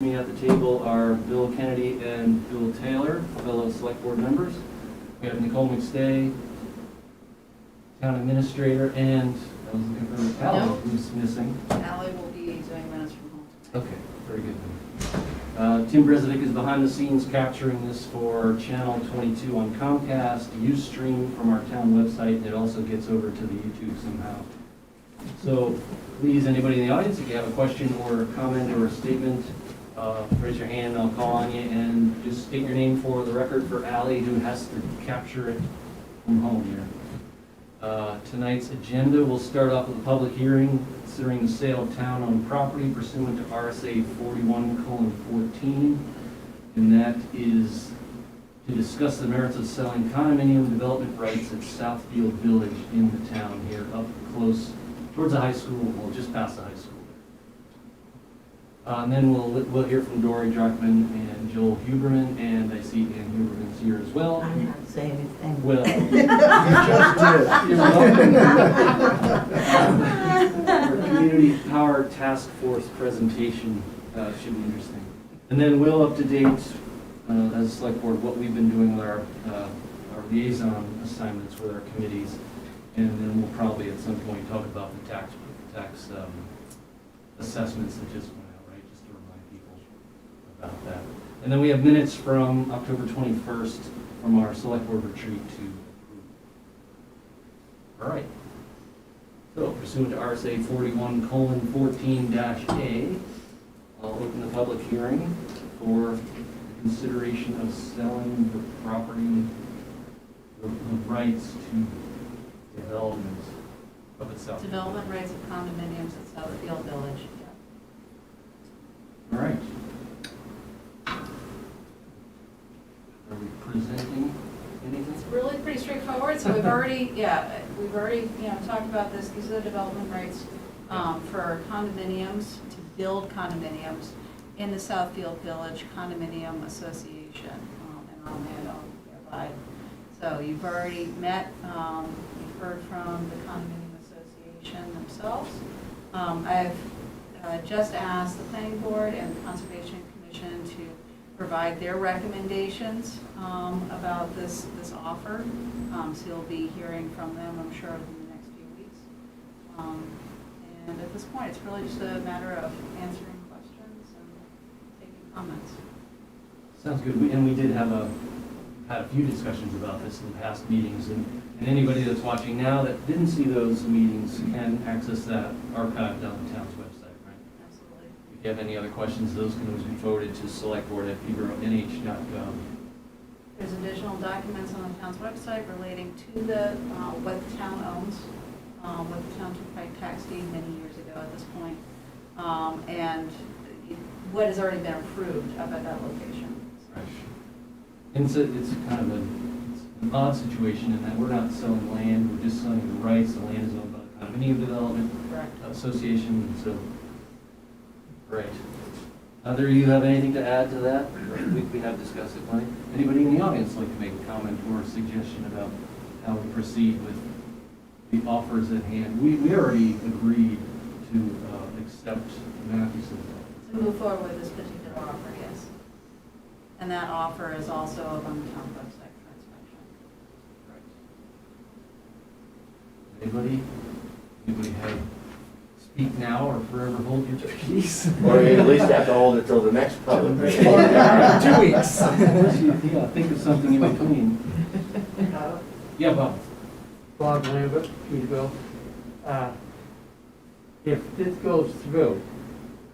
Me at the table are Bill Kennedy and Bill Taylor, fellow select board members. We have Nicole McStay, town administrator, and I was looking for Allie, who's missing. Allie will be doing minutes from home. Okay, very good. Tim Brezovic is behind the scenes capturing this for Channel 22 on Comcast, Ustream from our town website. It also gets over to the YouTube somehow. So please, anybody in the audience, if you have a question or a comment or a statement, raise your hand, I'll call on you, and just state your name for the record for Allie, who has to capture it from home here. Tonight's agenda, we'll start off with a public hearing considering the sale of town-owned property pursuant to RSA 41:14, and that is to discuss the merits of selling condominium development rights at Southfield Village in the town here, up close towards the high school, well, just past the high school. And then we'll hear from Dori, Drachman, and Joel Huberman, and I see Ann Huberman's here as well. I'm not saying anything. Well, You just did. you're welcome. Our Community Power Task Force presentation should be interesting. And then we'll up to date, as a select board, what we've been doing with our liaison assignments with our committees. And then we'll probably at some point talk about the tax assessments that just went out, right? Just to remind people about that. And then we have minutes from October 21st from our select board retreat to approve. All right. So pursuant to RSA 41:14-A, I'll open the public hearing for the consideration of selling the property, the rights to development of itself. Development rights of condominiums at Southfield Village. All right. Are we presenting anything? It's really pretty straightforward, so we've already talked about this. These are the development rights for condominiums, to build condominiums in the Southfield Village Condominium Association, and our landowner nearby. So you've already met, you've heard from the Condominium Association themselves. I've just asked the Planning Board and the Conservation Commission to provide their recommendations about this offer. So you'll be hearing from them, I'm sure, in the next few weeks. And at this point, it's really just a matter of answering questions and taking comments. Sounds good. And we did have had a few discussions about this in past meetings, and anybody that's watching now that didn't see those meetings can access that archived on the town's website, right? Absolutely. If you have any other questions, those can always be forwarded to selectboard@NHDOT.gov. There's additional documents on the town's website relating to the what the town owns, what the town took by tax deed many years ago at this point, and what has already been approved up at that location. Right. And it's kind of an odd situation in that we're not selling land, we're just selling the rights. The land is owned by the Condominium Development Correct. Association, so, right. Either of you have anything to add to that? We have discussed it, Mike. Anybody in the audience like to make a comment or a suggestion about how we proceed with the offers at hand? We already agreed to accept Matthewson's offer. To move forward with this particular offer, yes. And that offer is also up on the town website for inspection. Right. Anybody have speak now or forever hold your peace? Or you at least have to hold it till the next public meeting. 2 weeks. Yeah, think of something in between. Yeah, Bob. Bob Lambert, Peterborough. If this goes through,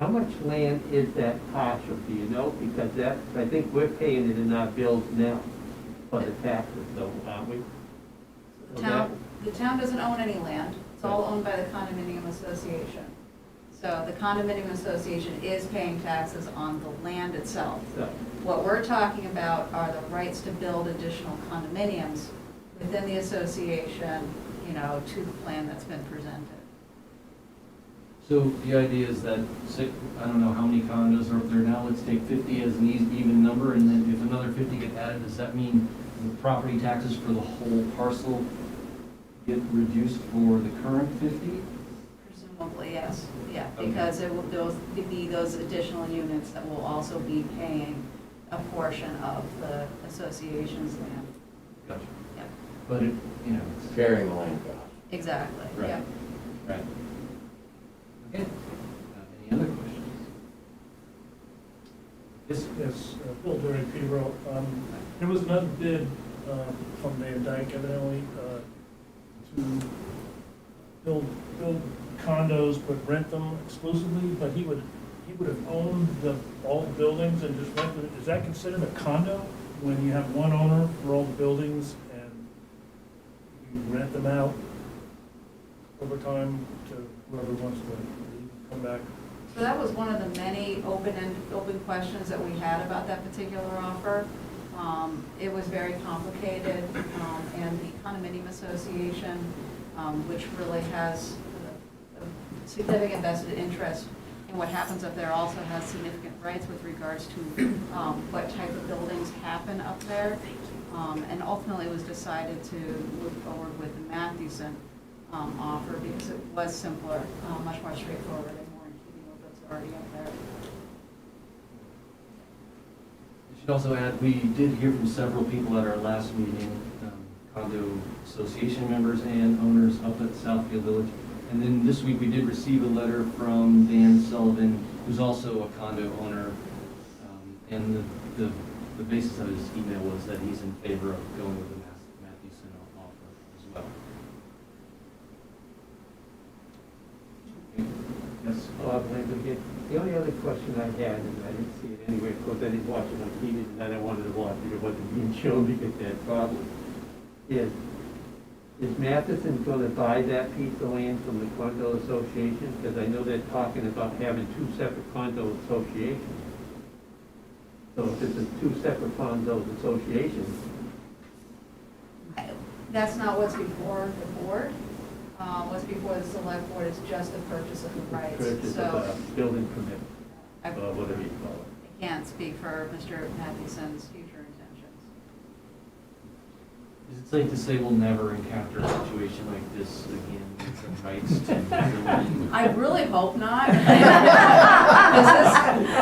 how much land is that parcel, do you know? Because that, I think we're paying it in our bills now for the taxes, though, aren't we? The town doesn't own any land. It's all owned by the condominium association. So the condominium association is paying taxes on the land itself. So, What we're talking about are the rights to build additional condominiums within the association, to the plan that's been presented. So the idea is that, I don't know how many condos are up there now, let's take 50 as an even number, and then if another 50 get added, does that mean the property taxes for the whole parcel get reduced for the current 50? Presumably, yes. yeah, Okay. because it will, those, be those additional units that will also be paying a portion of the association's land. Gotcha. Yep, But it, you know, it's. Sharing the land cost. exactly, Right. yep. Right. Okay. Any other questions? Yes, Yes, Bill Dori, Peterborough. There was another bid from Van Dyke evidently to build condos but rent them exclusively, but he would have owned all the buildings and just rented it. Is that considered a condo when you have one owner for all the buildings and you rent them out over time to whoever wants to leave, come back? So that was one of the many open questions that we had about that particular offer. It was very complicated, and the condominium association, which really has a significant vested interest in what happens up there, also has significant rights with regards to what type of buildings happen up there. And ultimately, it was decided to move forward with the Mathewson offer because it was simpler, much more straightforward, and more in keeping with what's already up there. I should also add, we did hear from several people at our last meeting, condo association members and owners up at Southfield Village. And then this week, we did receive a letter from Dan Sullivan, who's also a condo owner. And the basis of his email was that he's in favor of going with the Mathewson offer as well. Yes? The only other question I had, and I didn't see it anywhere, of course, I didn't watch it on TV, and I wanted to watch it, it wasn't being shown because they had problems, is Matheson going to buy that piece of land from the condo association? Because I know they're talking about having two separate condo associations. So if it's a two separate condo associations, That's not what's before the board. What's before the select board is just the purchase of the rights. purchase of So a building permit, I or whatever you call it. can't speak for Mr. Matheson's future intentions. Is it safe to say we'll never encounter a situation like this again with some rights to? I really hope not.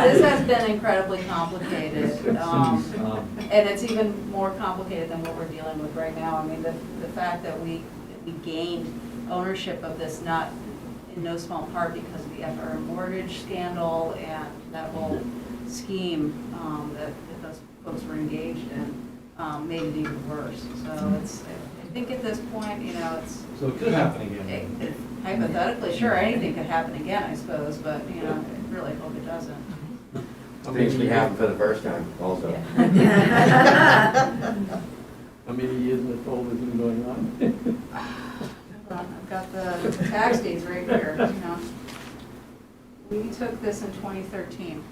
This has been incredibly complicated. And it's even more complicated than what we're dealing with right now. I mean, the fact that we gained ownership of this, not in no small part because of the FR mortgage scandal and that whole scheme that those folks were engaged in, made it even worse. So it's, I think at this point, you know, it's, So it could happen again. hypothetically, sure, anything could happen again, I suppose, but, you know, I really hope it doesn't. Things can happen for the first time also. How many years has toll has been going on? I've got the tax dates right here, you know. We took this in 2013,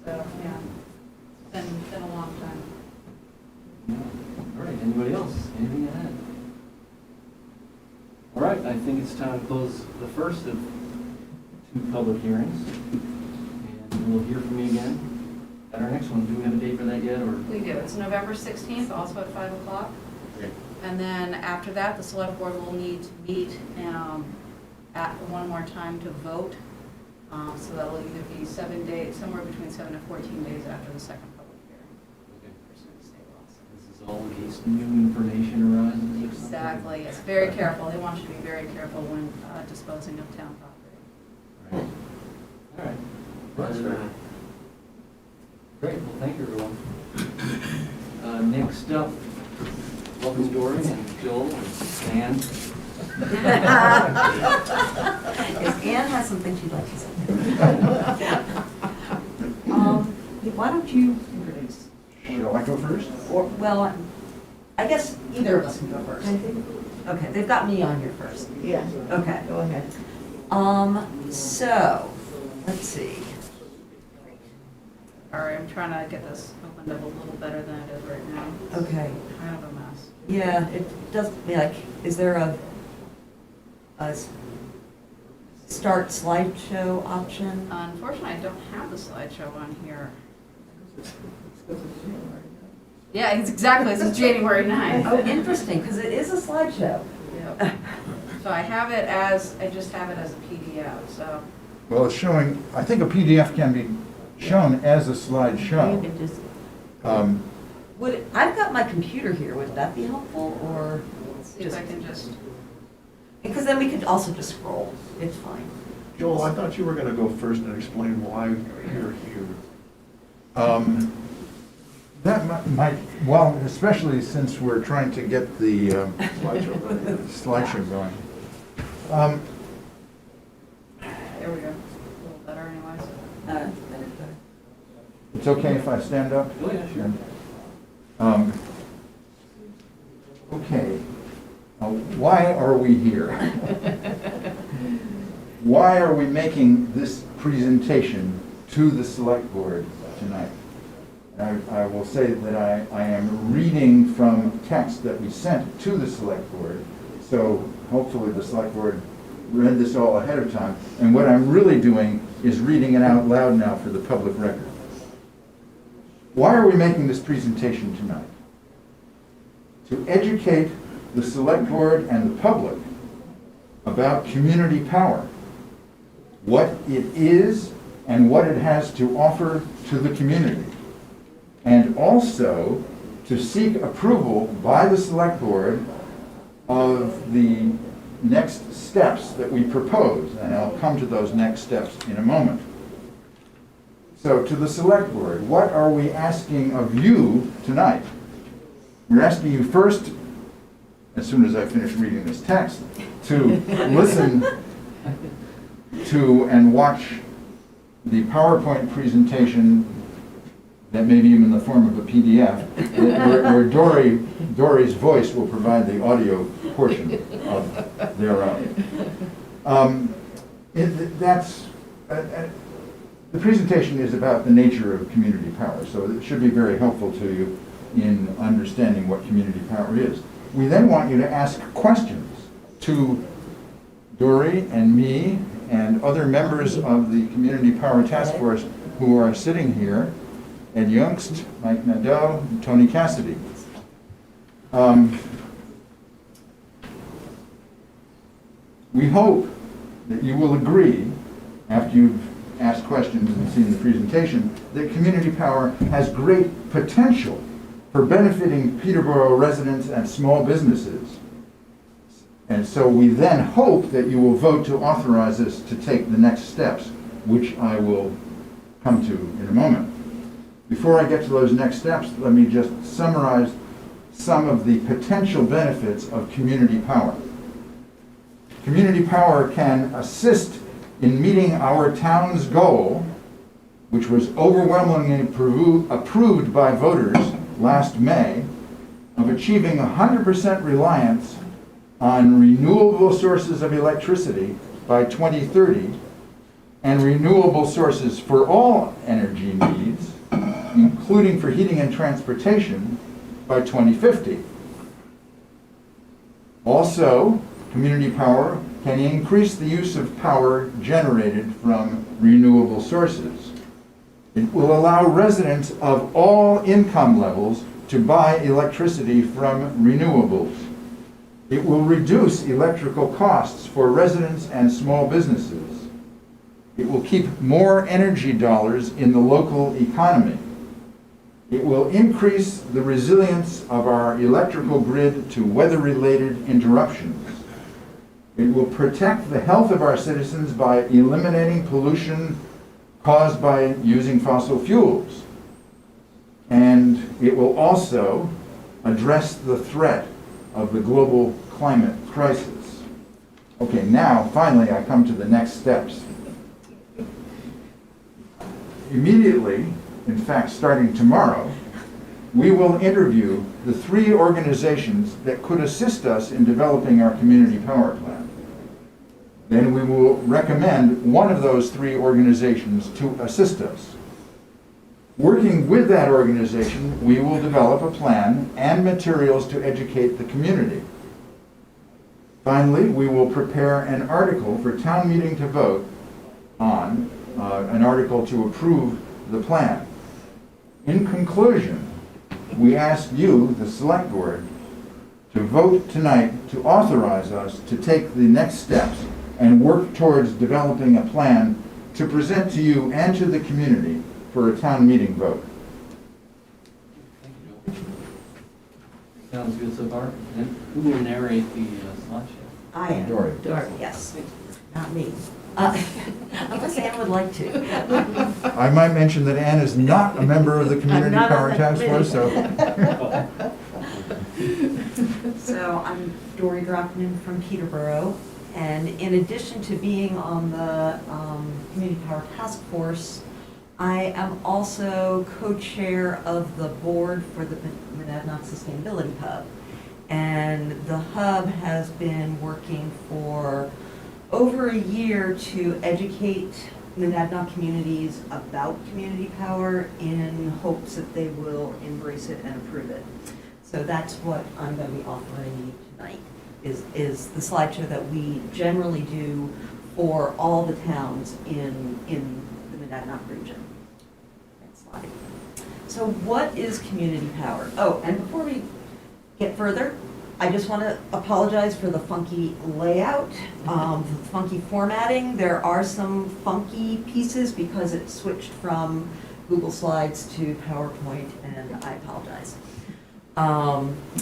so, yeah, it's been a long time. All right, anybody else? Anything to add? All right, I think it's time to close the first of two public hearings. And we'll hear from you again at our next one. Do we have a date for that yet, or? We do, it's November 16th, also at 5 o'clock. Okay. And then after that, the select board will need to meet at one more time to vote. So that'll either be 7 days, somewhere between 7 and 14 days after the second public hearing. Okay. Pursuant to state laws. This is all in case new information arises. Exactly, yes, very careful. They want you to be very careful when disposing of town property. All right. That's right. Great, well, thank you, everyone. Next up, welcome Dori and Joel and Ann. If Ann has something she'd like to say. Why don't you introduce? Shall I go first? Or, well, I guess either of us can go first. Okay, they've got me on here first. Yeah. Okay. Go ahead. So, let's see. All right, I'm trying to get this opened up a little better than it is right now. Okay. Kind of a mess. Yeah, it does, like, is there a start slideshow option? Unfortunately, I don't have the slideshow on here. Yeah, it's exactly, this is January 9th. Oh, interesting, because it is a slideshow. Yep. So I have it as, I just have it as a PDF, so Well, it's showing, I think a PDF can be shown as a You slideshow. could just, Um, I've got my computer here, would that be helpful, or? Let's see if I can just, Because then we could also just scroll, it's fine. Joel, I thought you were gonna go first and explain why you're here. That might, well, especially since we're trying to get the Slideshow ready. slideshow going. there we go, a little better anyways. Better. It's okay if I stand up? Oh, yeah, sure. Okay. Why are we here? Why are we making this presentation to the select board tonight? I will say that I am reading from text that we sent to the select board, so hopefully the select board read this all ahead of time. And what I'm really doing is reading it out loud now for the public record. Why are we making this presentation tonight? To educate the select board and the public about community power, what it is and what it has to offer to the community, and also to seek approval by the select board of the next steps that we propose, and I'll come to those next steps in a moment. So to the select board, what are we asking of you tonight? We're asking you first, as soon as I finish reading this text, to listen to and watch the PowerPoint presentation that may be in the form of a PDF, where Dori's voice will provide the audio portion of their own. The presentation is about the nature of community power, so it should be very helpful to you in understanding what community power is. We then want you to ask questions to Dori and me and other members of the Community Power Task Force who are sitting here, Ed Youngst, Mike Nadeau, and Tony Cassidy. We hope that you will agree, after you've asked questions and seen the presentation, that community power has great potential for benefiting Peterborough residents and small businesses. And so we then hope that you will vote to authorize us to take the next steps, which I will come to in a moment. Before I get to those next steps, let me just summarize some of the potential benefits of community power. Community power can assist in meeting our town's goal, which was overwhelmingly approved by voters last May, of achieving 100% reliance on renewable sources of electricity by 2030 and renewable sources for all energy needs, including for heating and transportation, by 2050. Also, community power can increase the use of power generated from renewable sources. It will allow residents of all income levels to buy electricity from renewables. It will reduce electrical costs for residents and small businesses. It will keep more energy dollars in the local economy. It will increase the resilience of our electrical grid to weather-related interruptions. It will protect the health of our citizens by eliminating pollution caused by using fossil fuels. And it will also address the threat of the global climate crisis. Okay, now, finally, I come to the next steps. Immediately, in fact, starting tomorrow, we will interview the 3 organizations that could assist us in developing our community power plan. Then we will recommend one of those 3 organizations to assist us. Working with that organization, we will develop a plan and materials to educate the community. Finally, we will prepare an article for town meeting to vote on, an article to approve the plan. In conclusion, we ask you, the select board, to vote tonight to authorize us to take the next steps and work towards developing a plan to present to you and to the community for a town meeting vote. Thank you, Joel. Sounds good so far. And who will narrate the slideshow? I am. Dori. Dori, yes, not me. Unless Ann would like to. I might mention that Ann is not a member of the Community not on Power that Task Force, committee. so. So I'm Dori Drachman from Peterborough, and in addition to being on the Community Power Task Force, I am also co-chair of the board for the Monadnock Sustainability Hub. And the hub has been working for over a year to educate Monadnock communities about community power in hopes that they will embrace it and approve it. So that's what I'm going to be offering you tonight, is the slideshow that we generally do for all the towns in the Monadnock region. Next slide. So what is community power? Oh, and before we get further, I just want to apologize for the funky layout, the funky formatting. There are some funky pieces because it switched from Google Slides to PowerPoint, and I apologize.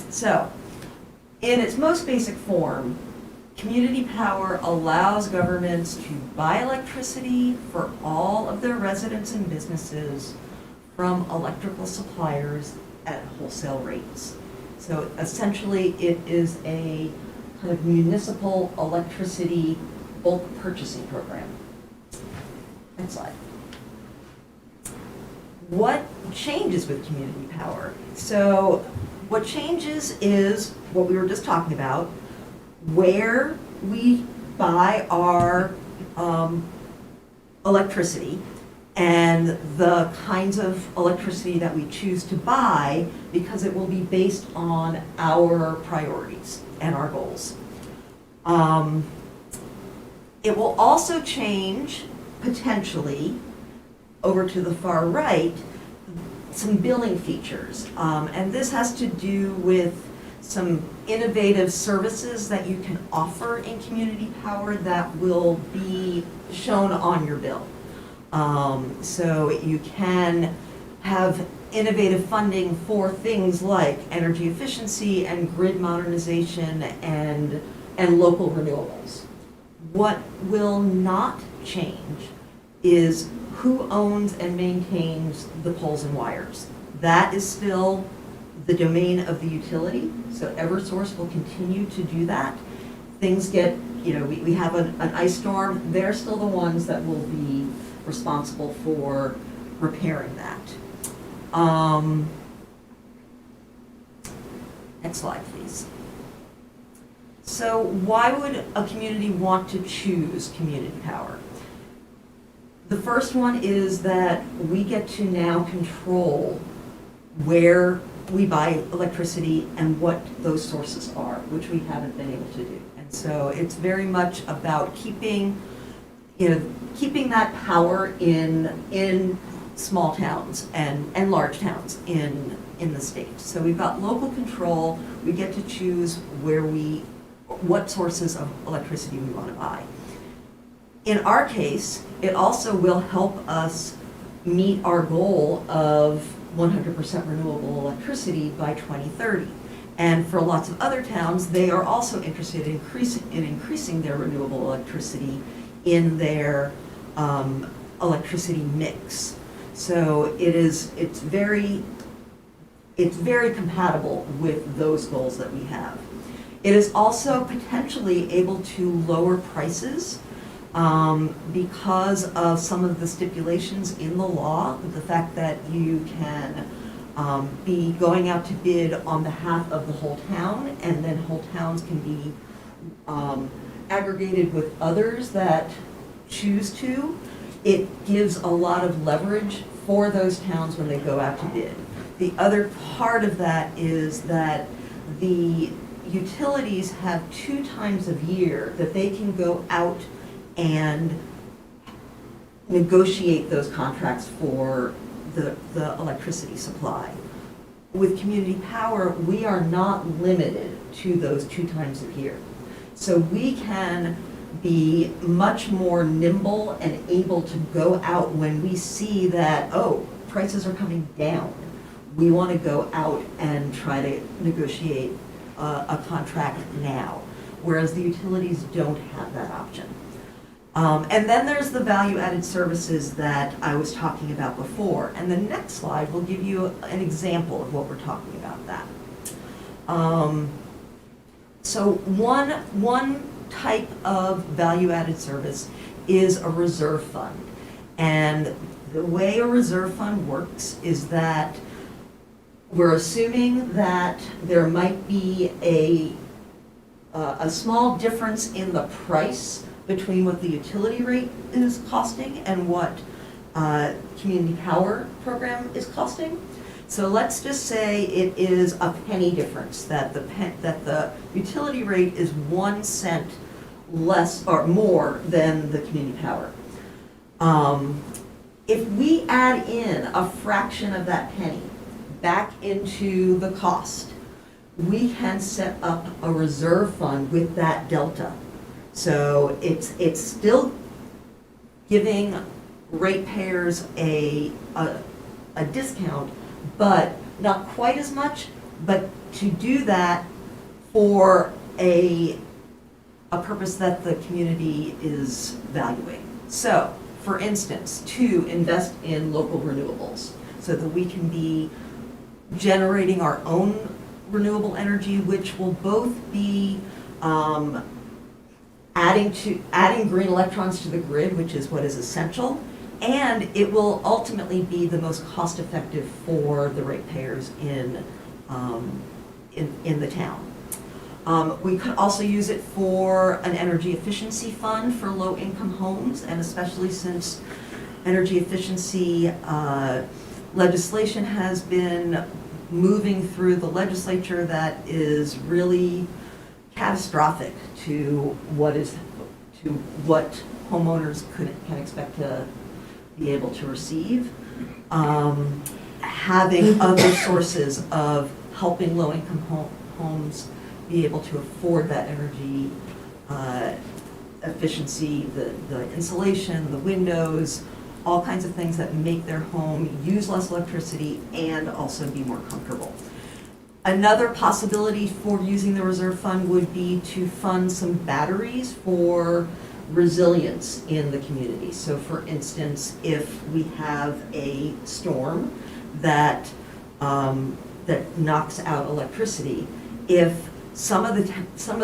So, in its most basic form, community power allows governments to buy electricity for all of their residents and businesses from electrical suppliers at wholesale rates. So essentially, it is a kind of municipal electricity bulk purchasing program. Next slide. What changes with community power? So what changes is what we were just talking about, where we buy our electricity and the kinds of electricity that we choose to buy, because it will be based on our priorities and our goals. It will also change, potentially, over to the far right, some billing features. And this has to do with some innovative services that you can offer in community power that will be shown on your bill. So you can have innovative funding for things like energy efficiency and grid modernization and local renewables. What will not change is who owns and maintains the poles and wires. That is still the domain of the utility, so Eversource will continue to do that. Things get, we have an ice storm, they're still the ones that will be responsible for repairing that. Next slide, please. So why would a community want to choose community power? The first one is that we get to now control where we buy electricity and what those sources are, which we haven't been able to do. And so it's very much about keeping that power in small towns and large towns in the state. So we've got local control. We get to choose what sources of electricity we want to buy. In our case, it also will help us meet our goal of 100% renewable electricity by 2030. And for lots of other towns, they are also interested in increasing their renewable electricity in their electricity mix. So it's very compatible with those goals that we have. It is also potentially able to lower prices because of some of the stipulations in the law, the fact that you can be going out to bid on behalf of the whole town, and then whole towns can be aggregated with others that choose to. It gives a lot of leverage for those towns when they go out to bid. The other part of that is that the utilities have 2 times a year that they can go out and negotiate those contracts for the electricity supply. With community power, we are not limited to those 2 times a year. So we can be much more nimble and able to go out when we see that, oh, prices are coming down. We want to go out and try to negotiate a contract now, whereas the utilities don't have that option. And then there's the value-added services that I was talking about before. And the next slide will give you an example of what we're talking about that. So one type of value-added service is a reserve fund. And the way a reserve fund works is that we're assuming that there might be a small difference in the price between what the utility rate is costing and what community power program is costing. So let's just say it is a penny difference, that the utility rate is 1 cent less or more than the community power. If we add in a fraction of that penny back into the cost, we can set up a reserve fund with that delta. So it's still giving ratepayers a discount, but not quite as much, but to do that for a purpose that the community is valuing. So, for instance, to invest in local renewables so that we can be generating our own renewable energy, which will both be adding green electrons to the grid, which is what is essential, and it will ultimately be the most cost-effective for the ratepayers in the town. We could also use it for an energy efficiency fund for low-income homes, and especially since energy efficiency legislation has been moving through the legislature that is really catastrophic to what homeowners can expect to be able to receive. Having other sources of helping low-income homes be able to afford that energy efficiency, the insulation, the windows, all kinds of things that make their home use less electricity and also be more comfortable. Another possibility for using the reserve fund would be to fund some batteries for resilience in the community. So for instance, if we have a storm that knocks out electricity, if some of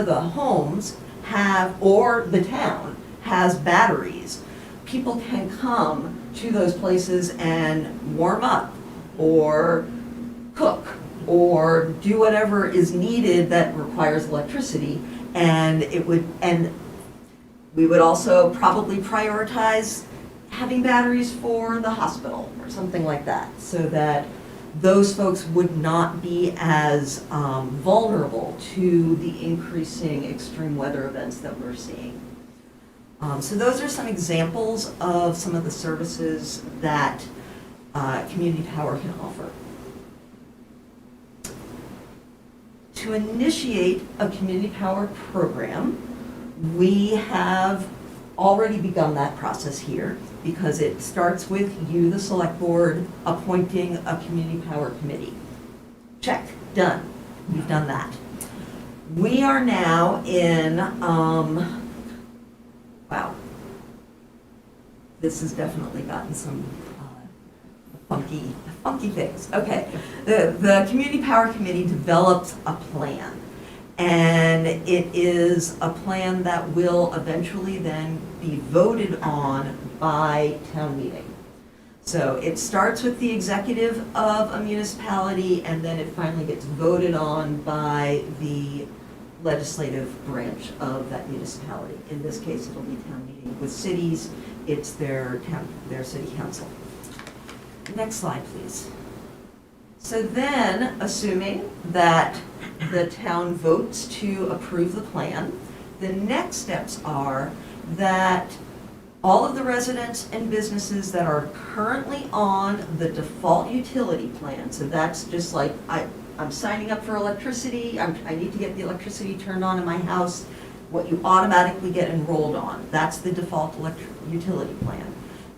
the homes have, or the town has batteries, people can come to those places and warm up or cook or do whatever is needed that requires electricity, and we would also probably prioritize having batteries for the hospital or something like that, so that those folks would not be as vulnerable to the increasing extreme weather events that we're seeing. So those are some examples of some of the services that community power can offer. To initiate a community power program, we have already begun that process here, because it starts with you, the select board, appointing a community power committee. Check, done. We've done that. We are now in, wow, this has definitely gotten some funky things. Okay, the community power committee developed a plan, and it is a plan that will eventually then be voted on by town meeting. So it starts with the executive of a municipality, and then it finally gets voted on by the legislative branch of that municipality. In this case, it'll be town meeting. With cities, it's their city council. Next slide, please. So then, assuming that the town votes to approve the plan, the next steps are that all of the residents and businesses that are currently on the default utility plan, so that's just like, I'm signing up for electricity, I need to get the electricity turned on in my house, what you automatically get enrolled on. That's the default electric utility plan.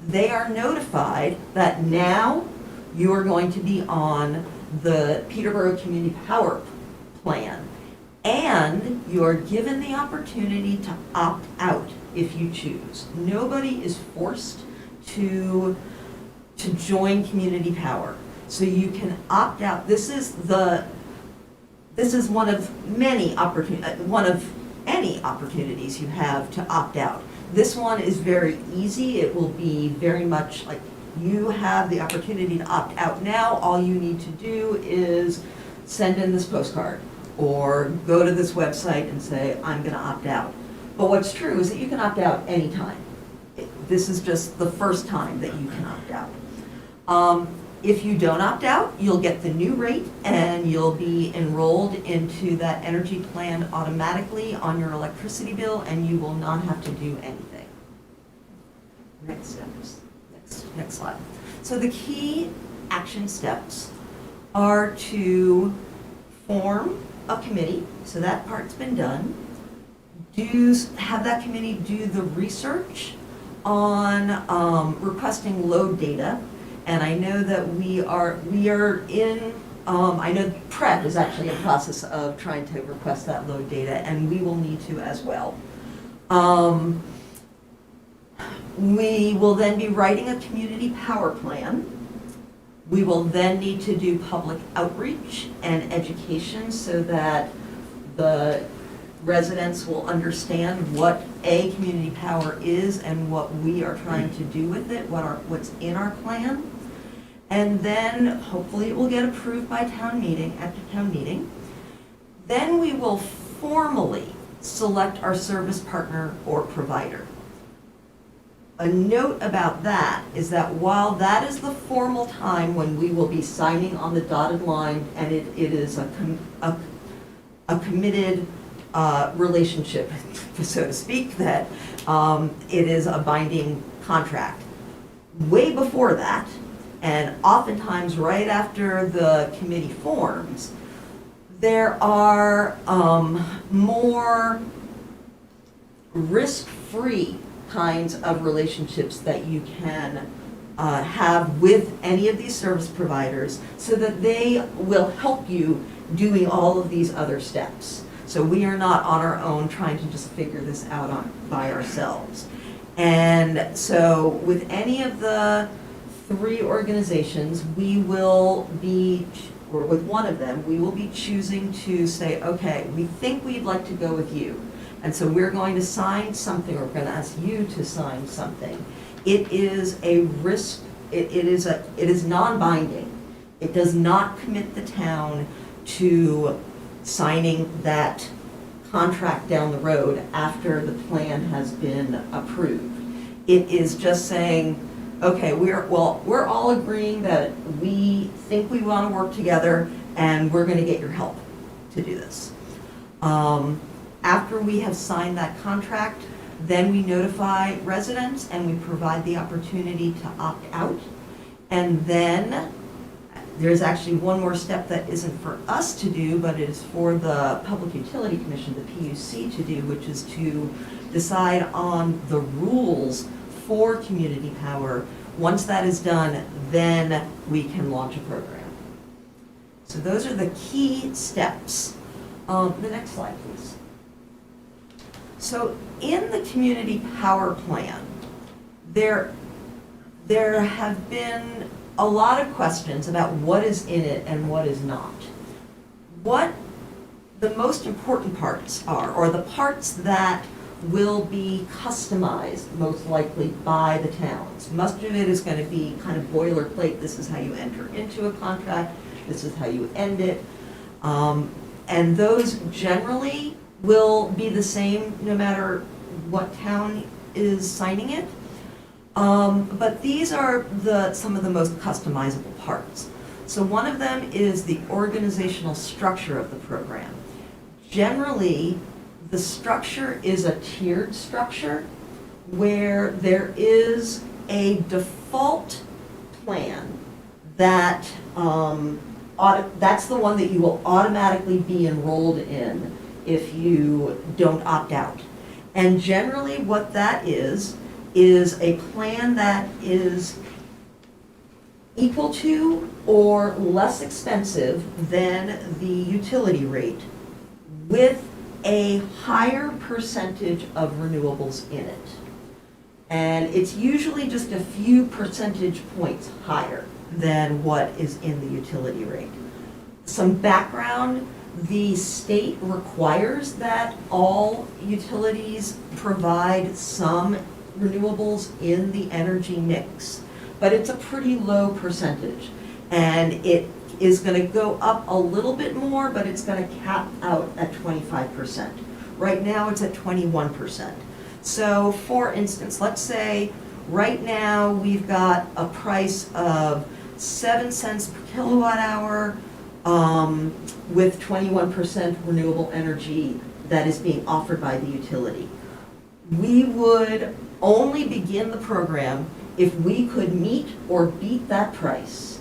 They are notified that now you are going to be on the Peterborough Community Power Plan, and you are given the opportunity to opt out if you choose. Nobody is forced to join community power. So you can opt out. This is one of many any opportunities you have to opt out. This one is very easy. It will be very much like you have the opportunity to opt out now. All you need to do is send in this postcard or go to this website and say, I'm going to opt out. But what's true is that you can opt out anytime. This is just the first time that you can opt out. If you don't opt out, you'll get the new rate and you'll be enrolled into that energy plan automatically on your electricity bill, and you will not have to do anything. Next steps. Next slide. So the key action steps are to form a committee, so that part's been done. Have that committee do the research on requesting load data. And I know that we are in, I know PrEP is actually in the process of trying to request that load data, and we will need to as well. We will then be writing a community power plan. We will then need to do public outreach and education so that the residents will understand what a community power is and what we are trying to do with it, what's in our plan. And then hopefully it will get approved by town meeting, at the town meeting. Then we will formally select our service partner or provider. A note about that is that while that is the formal time when we will be signing on the dotted line, and it is a committed relationship, so to speak, that it is a binding contract. Way before that, and oftentimes right after the committee forms, there are more risk-free kinds of relationships that you can have with any of these service providers so that they will help you doing all of these other steps. So we are not on our own trying to just figure this out by ourselves. And so with any of the three organizations, we will be, or with one of them, we will be choosing to say, okay, we think we'd like to go with you. And so we're going to sign something, or we're going to ask you to sign something. It is a risk, it is non-binding. It does not commit the town to signing that contract down the road after the plan has been approved. It is just saying, okay, we're all agreeing that we think we want to work together and we're going to get your help to do this. After we have signed that contract, then we notify residents and we provide the opportunity to opt out. And then there's actually one more step that isn't for us to do, but it is for the Public Utility Commission, the PUC, to do, which is to decide on the rules for community power. Once that is done, then we can launch a program. So those are the key steps. The next slide, please. So in the community power plan, there have been a lot of questions about what is in it and what is not. What the most important parts are, or the parts that will be customized most likely by the towns. Most of it is going to be kind of boilerplate. This is how you enter into a contract. This is how you end it. And those generally will be the same no matter what town is signing it. But these are some of the most customizable parts. So one of them is the organizational structure of the program. Generally, the structure is a tiered structure where there is a default plan that that's the one that you will automatically be enrolled in if you don't opt out. And generally what that is a plan that is equal to or less expensive than the utility rate with a higher percentage of renewables in it. And it's usually just a few percentage points higher than what is in the utility rate. Some background, the state requires that all utilities provide some renewables in the energy mix, but it's a pretty low percentage. And it is going to go up a little bit more, but it's going to cap out at 25%. Right now it's at 21%. So for instance, let's say right now we've got a price of 7 cents per kilowatt hour with 21% renewable energy that is being offered by the utility. We would only begin the program if we could meet or beat that price.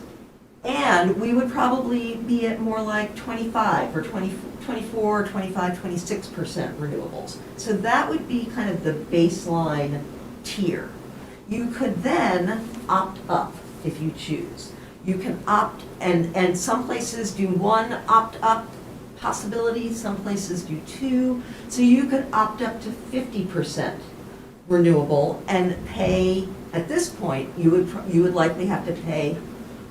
And we would probably be at more like 25 or 24, 25, 26% renewables. So that would be kind of the baseline tier. You could then opt up if you choose. You can opt, and some places do one opt-up possibility, some places do two. So you could opt up to 50% renewable and pay, at this point, you would likely have to pay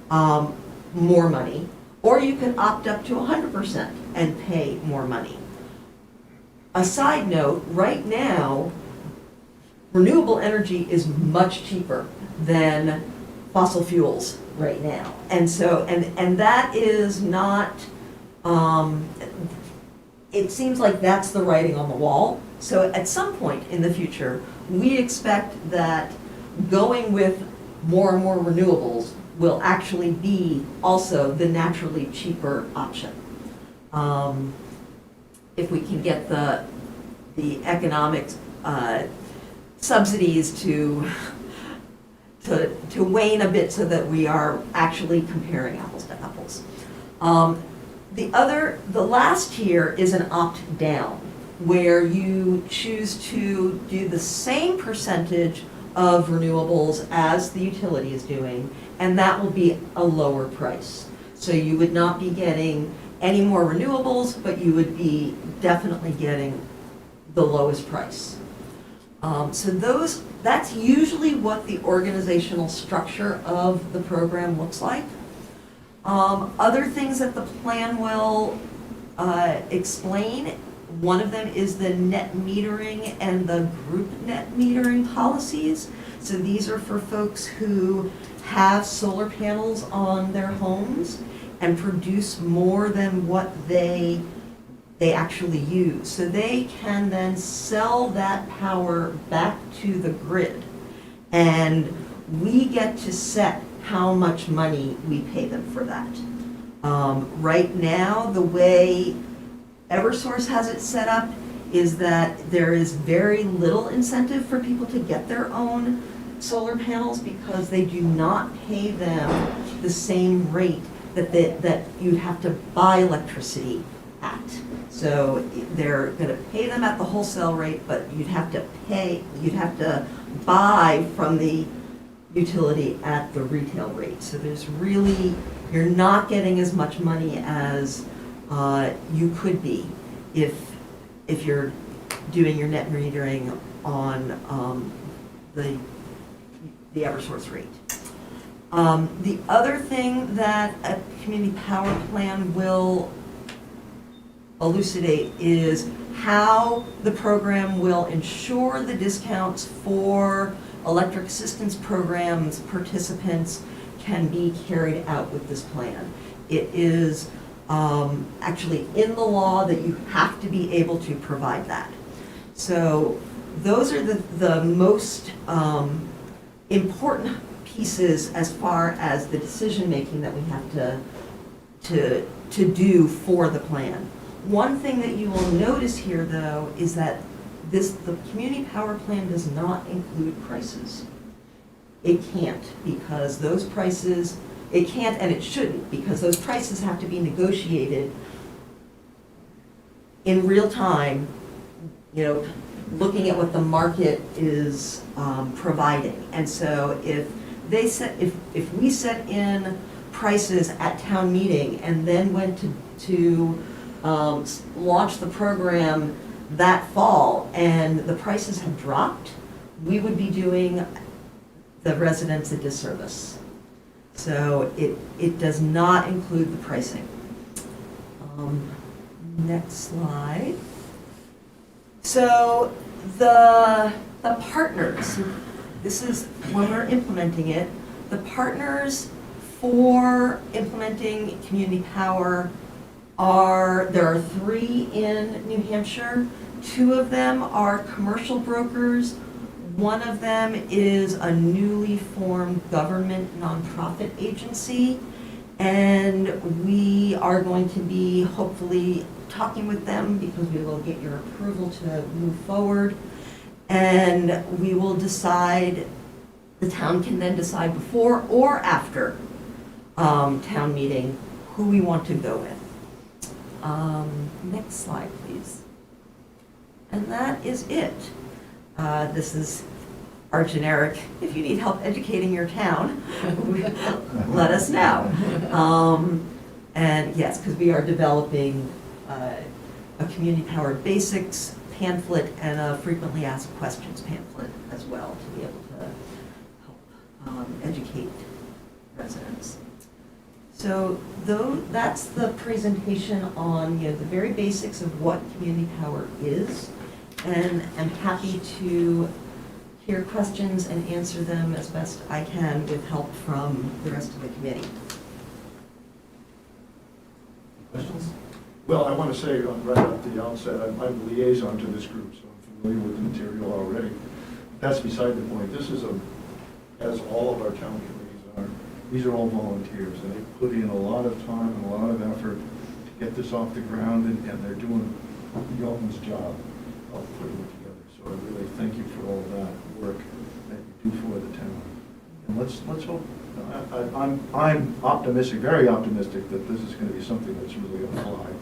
more money, or you can opt up to 100% and pay more money. A side note, right now, renewable energy is much cheaper than fossil fuels right now. And so, and that is not, it seems like that's the writing on the wall. So at some point in the future, we expect that going with more and more renewables will actually be also the naturally cheaper option. If we can get the economic subsidies to wane a bit so that we are actually comparing apples to apples. The last tier is an opt-down, where you choose to do the same percentage of renewables as the utility is doing, and that will be a lower price. So you would not be getting any more renewables, but you would be definitely getting the lowest price. So that's usually what the organizational structure of the program looks like. Other things that the plan will explain, one of them is the net metering and the group net metering policies. So these are for folks who have solar panels on their homes and produce more than what they actually use. So they can then sell that power back to the grid. And we get to set how much money we pay them for that. Right now, the way Eversource has it set up is that there is very little incentive for people to get their own solar panels because they do not pay them the same rate that you'd have to buy electricity at. So they're going to pay them at the wholesale rate, but you'd have to buy from the utility at the retail rate. So you're not getting as much money as you could be if you're doing your net metering on the Eversource rate. The other thing that a community power plan will elucidate is how the program will ensure the discounts for electric assistance programs participants can be carried out with this plan. It is actually in the law that you have to be able to provide that. So those are the most important pieces as far as the decision making that we have to do for the plan. One thing that you will notice here, though, is that the community power plan does not include prices. It can't, because those prices, it can't and it shouldn't, because those prices have to be negotiated in real time, you know, looking at what the market is providing. And so if we set in prices at town meeting and then went to launch the program that fall and the prices had dropped, we would be doing the residents a disservice. So it does not include the pricing. Next slide. So the partners, this is when we're implementing it, the partners for implementing community power there are 3 in New Hampshire. 2 of them are commercial brokers. 1 of them is a newly formed government nonprofit agency. And we are going to be hopefully talking with them because we will get your approval to move forward. And we will decide, the town can then decide before or after town meeting who we want to go with. Next slide, please. And that is it. This is our generic, if you need help educating your town, let us know. And yes, because we are developing a community power basics pamphlet and a frequently asked questions pamphlet as well to be able to help educate residents. So that's the presentation on the very basics of what community power is, and I'm happy to hear questions and answer them as best I can with help from the rest of the committee. Questions? Well, I want to say right at the outset, I'm a liaison to this group, so I'm familiar with the material already. That's beside the point. This is as all of our town committees are, these are all volunteers, and they put in a lot of time and a lot of effort to get this off the ground, and they're doing the yeoman's job of putting it together. So I really thank you for all that work that you do for the town. And let's hope, I'm optimistic, very optimistic, that this is going to be something that's really going to fly in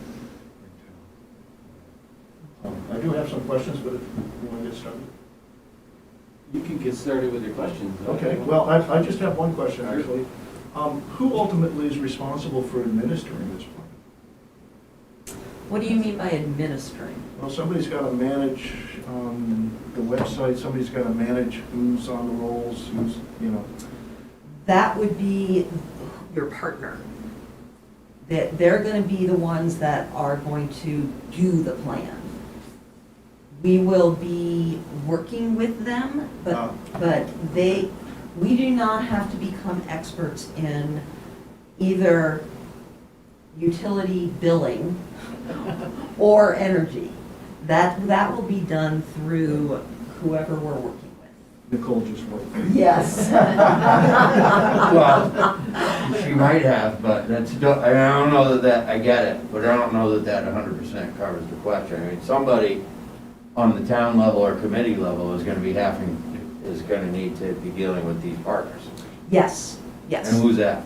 town. I do have some questions, but if you want to get started. You can get started with your questions. Okay, well, I just have one question, actually. Who ultimately is responsible for administering this plan? What do you mean by administering? Well, somebody's got to manage the website, somebody's got to manage who's on the rolls, who's, That would be your partner. They're going to be the ones that are going to do the plan. We will be working with them, but we do not have to become experts in either utility billing or energy. That will be done through whoever we're working with. Nicole just went. Yes. Well, she might have, but I don't know that I get it, but I don't know that 100% covers the question. I mean, somebody on the town level or committee level is going to need to be dealing with these partners. Yes, yes. And who's that?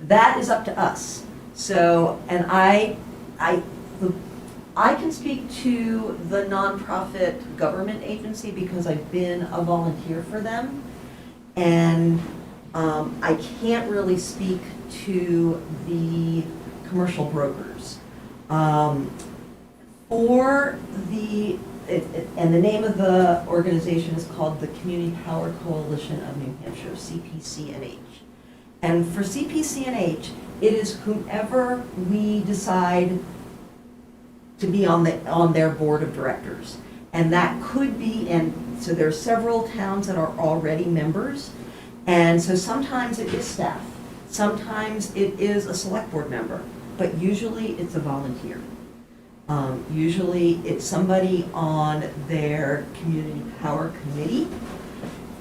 That is up to us. So, and I can speak to the nonprofit government agency because I've been a volunteer for them. And I can't really speak to the commercial brokers. And the name of the organization is called the Community Power Coalition of New Hampshire, CPCNH. And for CPCNH, it is whomever we decide to be on their board of directors. And that could be, and so there are several towns that are already members. And so sometimes it is staff, sometimes it is a select board member, but usually it's a volunteer. Usually it's somebody on their community power committee,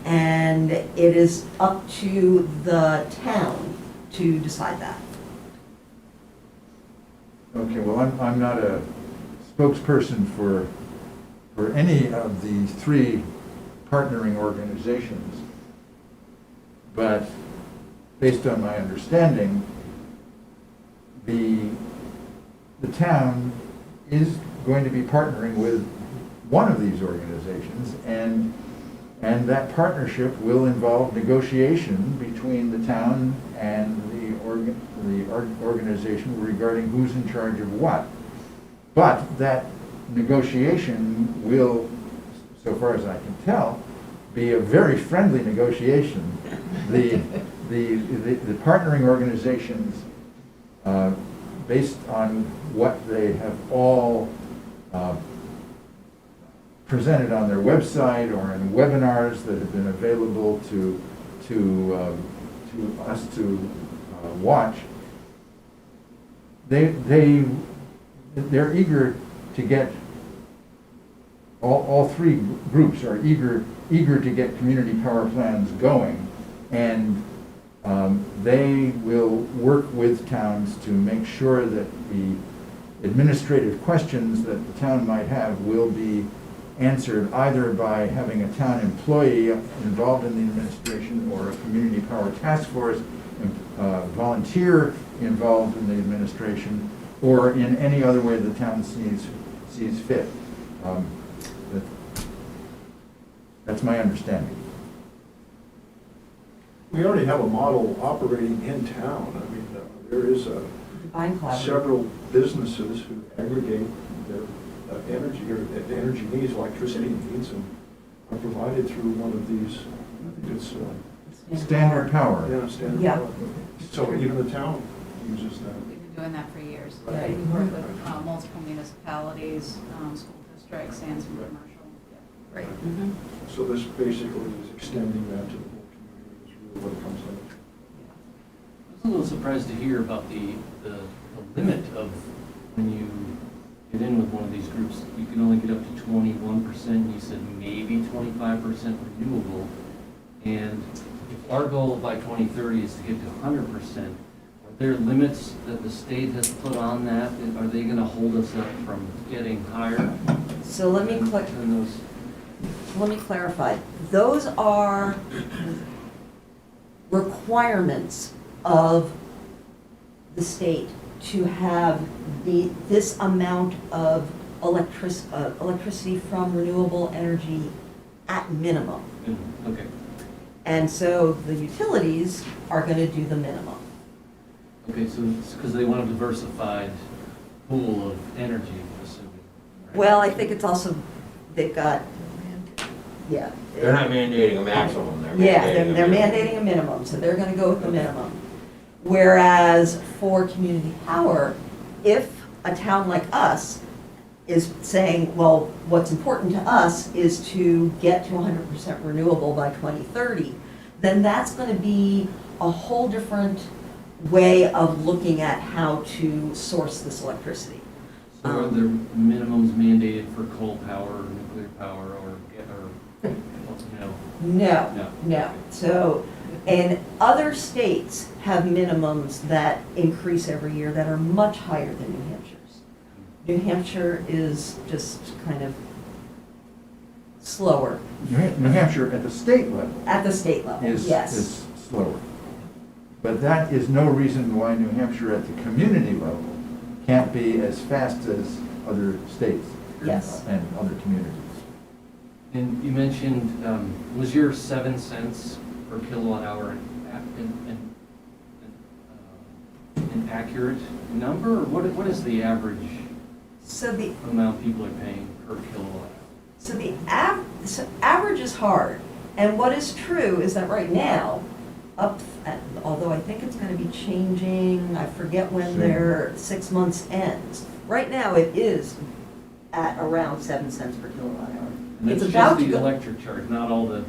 and it is up to the town to decide that. Okay, well, I'm not a spokesperson for any of the 3 partnering organizations, but based on my understanding, the town is going to be partnering with one of these organizations, and that partnership will involve negotiation between the town and the organization regarding who's in charge of what. But that negotiation will, so far as I can tell, be a very friendly negotiation. The partnering organizations, based on what they have all presented on their website or in webinars that have been available to us to watch, they're eager to get, all three groups are eager to get community power plans going, and they will work with towns to make sure that the administrative questions that the town might have will be answered either by having a town employee involved in the administration or a community power task force volunteer involved in the administration, or in any other way the town sees fit. That's my understanding. We already have a model operating in town. I mean, there is Combined collaborative. several businesses who aggregate their energy or energy needs, electricity needs, and are provided through one of these. I think it's Standard power. standard. Yeah. power. So even the town uses that. We've been doing that for years. Right. We work with multiple municipalities, school districts, and some commercial. Yeah. Right. So this basically is extending that to the whole community, is really what it comes down to. I was a little surprised to hear about the limit of when you get in with one of these groups, you can only get up to 21%. You said maybe 25% renewable. And if our goal by 2030 is to get to 100%, are there limits that the state has put on that? And are they going to hold us up from getting higher So let me than those? Let me clarify. Those are requirements of the state to have this amount of electricity from renewable energy at minimum. Okay. And so the utilities are going to do the minimum. Okay, so it's because they want a diversified pool of energy, assuming. right? Well, I think it's also, they've got, yeah. They're not mandating a maximum, they're mandating Yeah, a they're minimum. mandating a minimum, so they're gonna go with the minimum. Whereas for community power, if a town like us is saying, well, what's important to us is to get to 100% renewable by 2030, then that's gonna be a whole different way of looking at how to source this electricity. So are there minimums mandated for coal power or nuclear power or you know? No, No. no. So, and other states have minimums that increase every year that are much higher than New Hampshire's. New Hampshire is just kind of slower New Hampshire at the state level at the state level, yes. is slower. But that is no reason why New Hampshire at the community level can't be as fast as other states. Yes. And other communities. And you mentioned, was your 7 cents per kilowatt hour an accurate number? Or what is the average So the, amount people are paying per kilowatt hour? so average is hard. And what is true is that right now, although I think it's going to be changing, I forget when Soon. their 6 months ends. Right now, it is at around 7 cents per kilowatt hour. And It's that's about just to the go- electric charge, not all the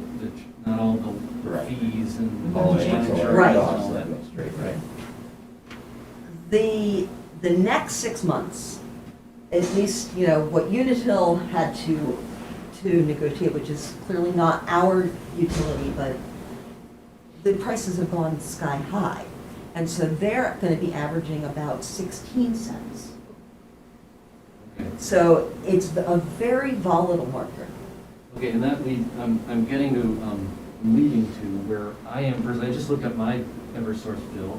Right. fees and All the the ancillary charges Right. and costs all that that. go straight, right? The next 6 months, at least, you know, what Unitil had to negotiate, which is clearly not our utility, but the prices have gone sky high. And so they're going to be averaging about 16 cents. Okay. So it's a very volatile market. Okay, and that lead, I'm getting to, I'm leading to where I am, because I just looked at my Eversource bill,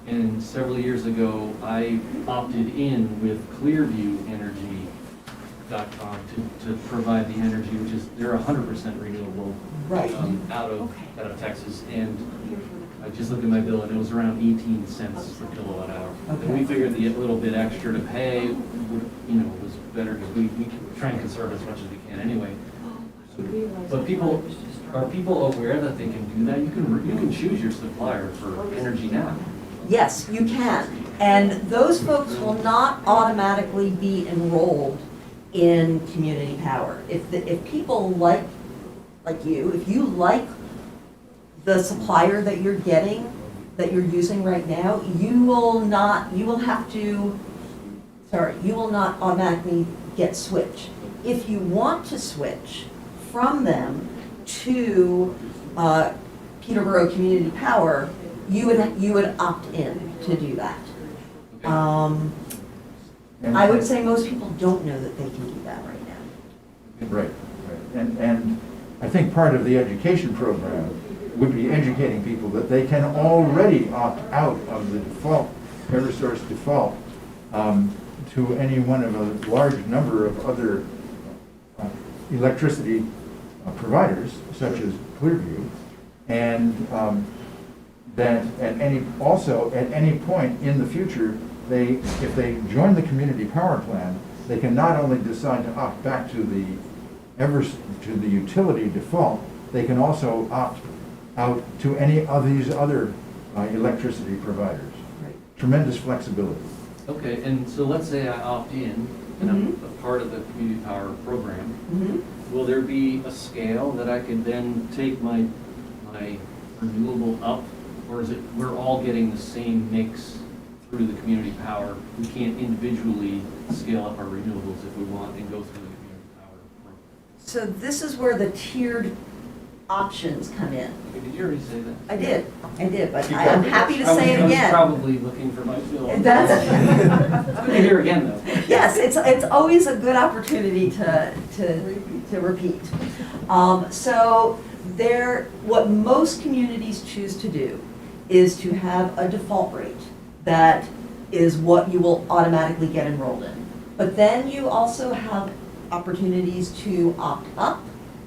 and several years ago, I opted in with Clearview Energy NHDOT.com to provide the energy, which is, they're 100% renewable. Right. Out Okay. of Texas. And I just looked at my bill and it was around 18 cents per kilowatt hour. And we Okay. figured the little bit extra to pay, was better because we try and conserve as much as we can anyway. But are people aware that they can do that? You can choose your supplier for energy now. Yes, you can. And those folks will not automatically be enrolled in community power. If people like you, if you like the supplier that you're getting, that you're using right now, you will not automatically get switched. If you want to switch from them to Peterborough Community Power, you would opt in to do that. I would say most people don't know that they can do that right now. Right, right. And I think part of the education program would be educating people that they can already opt out of the default, Eversource default, to any one of a large number of other electricity providers, such as Clearview, and that at any point in the future, if they join the community power plan, they can not only decide to opt back to the utility default, they can also opt out to any of these other electricity providers. Right. Tremendous flexibility. Okay, and so let's say I opt in and I'm a part of the community power program. Mhm. Will there be a scale that I can then take my renewable up? Or is it, we're all getting the same mix through the community power? We can't individually scale up our renewables if we want and go through the community power program. So this is where the tiered options come in. Okay, did you already say that? I did, but I'm happy to say it I was again. probably looking for my fill. That's, It's good to hear again, though. yes, it's always a good opportunity to repeat. So what most communities choose to do is to have a default rate that is what you will automatically get enrolled in. But then you also have opportunities to opt up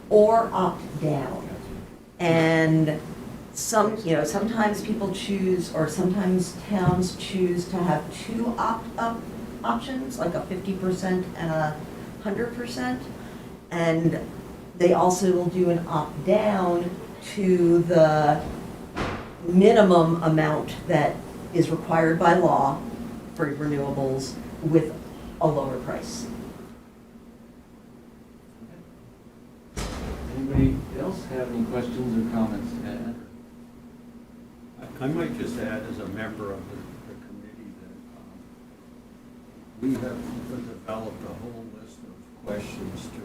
or opt down. And sometimes people choose, or sometimes towns choose to have two opt-up options, like a 50% and a 100%. And they also will do an opt-down to the minimum amount that is required by law for renewables with a lower price. Anybody else have any questions or comments to add? I might just add, as a member of the committee, that we have developed a whole list of questions to,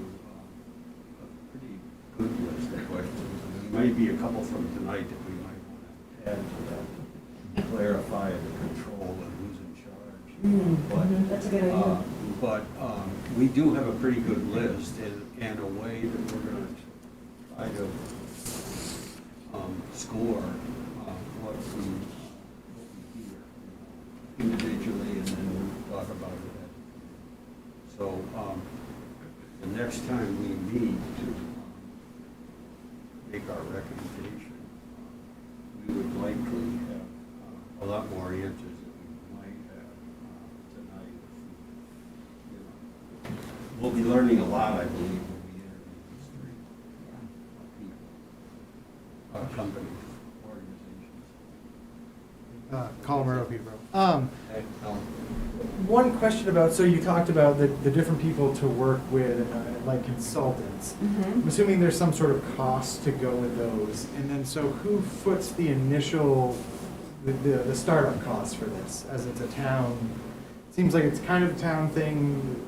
a pretty good list of questions. And there might be a couple from tonight that we might want to add to that, to clarify the control and who's in charge. But, That's a good idea. But we do have a pretty good list, and a way that we're going to try to score what we hear individually, and then we talk about it. So the next time we meet to make our recommendation, we would likely have a lot more answers than we might have tonight. We'll be learning a lot, I believe, when we interview these three people, companies, organizations. Colin Murdo, Peterborough. Hey, Colin. One question about, so you talked about the different people to work with, like consultants. I'm assuming there's some sort of cost to go with those. And then, so who foots the initial, the startup costs for this, as it's a town? Seems like it's kind of a town thing,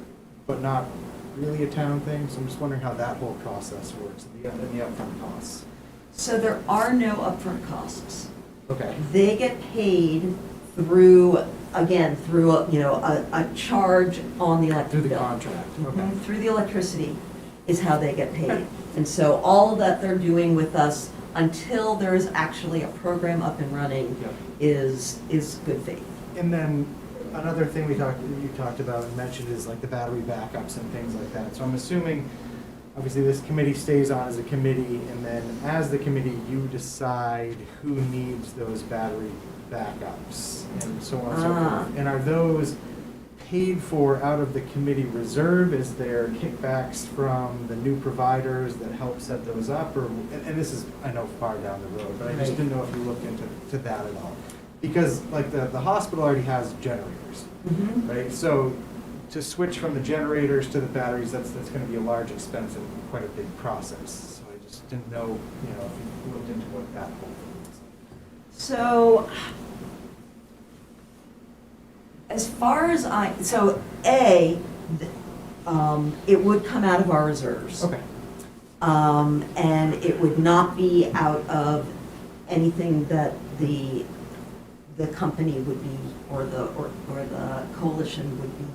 but not really a town thing. So I'm just wondering how that whole process works, and the upfront costs. So there are no upfront costs. Okay. They get paid through a charge on the electric Through the bill. contract. Okay. Mhm, through the electricity is how they get paid. And so all of that they're doing with us until there is actually a program up and running Yep. is good faith. And then another thing you talked about and mentioned is like the battery backups and things like that. So I'm assuming, obviously, this committee stays on as a committee, and then as the committee, you decide who needs those battery backups and so on and so forth. And are those paid for out of the committee reserve? Is there kickbacks from the new providers that help set those up? Or, and this is, I know, far down the road, but I just didn't know if you looked into that at all. Because like the hospital already has generators, right? So to switch from the generators to the batteries, that's going to be a large expense and quite a big process. So I just didn't know, if you looked into what that whole thing was. So, as far as it would come out of our reserves. Okay. And it would not be out of anything that the company would be, or the coalition would be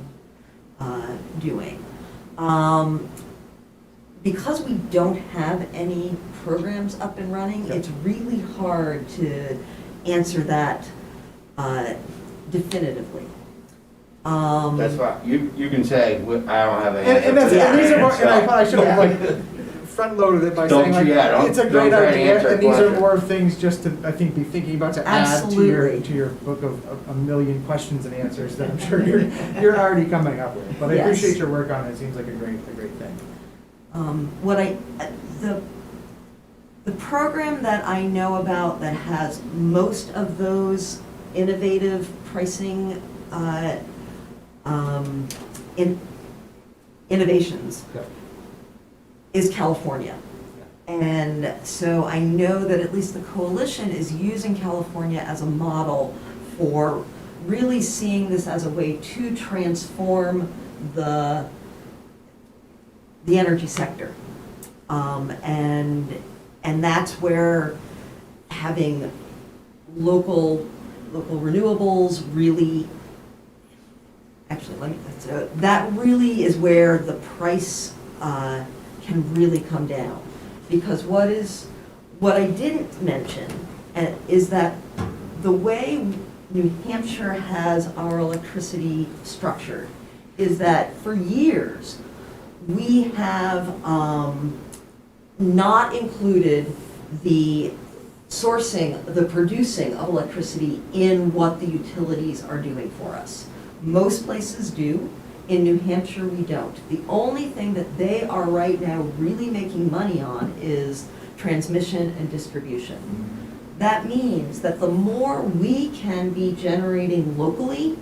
doing. Because we don't have any programs up and running, it's really hard to answer that definitively. That's why, you can say, I don't have an answer. And that's, for that. and these are more, and I So- probably should have like front loaded it by Don't saying like, you- yeah, don't- it's a don't great try to idea, answer a and these are question. more things just to, I think, be thinking about to add Absolutely. to your book of a million questions and answers that I'm sure you're already coming up with. But I Yes. appreciate your work on it. It seems like a great thing. The program that I know about that has most of those innovative pricing innovations is California. And so I know that at least the coalition is using California as a model for really seeing this as a way to transform the energy sector. And that's where having local renewables really, actually, that really is where the price can really come down. Because what I didn't mention is that the way New Hampshire has our electricity structured is that for years, we have not included the sourcing, the producing of electricity in what the utilities are doing for us. Most places do. In New Hampshire, we don't. The only thing that they are right now really making money on is transmission and distribution. That means that the more we can be generating locally,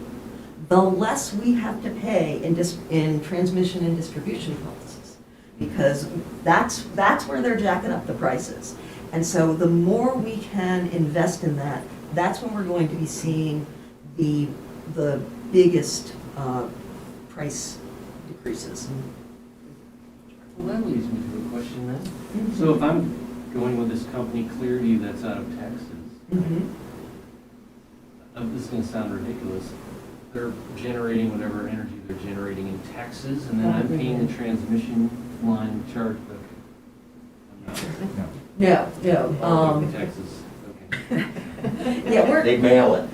the less we have to pay in transmission and distribution costs, because that's where they're jacking up the prices. And so the more we can invest in that, that's when we're going to be seeing the biggest price decreases. Well, that leads me to a question then. So if I'm going with this company, Clearview, that's out of Texas, this is going to sound ridiculous, they're generating whatever energy they're generating in Texas, and then I'm paying the transmission line charge, but No. in Texas, okay. Yeah, They mail it.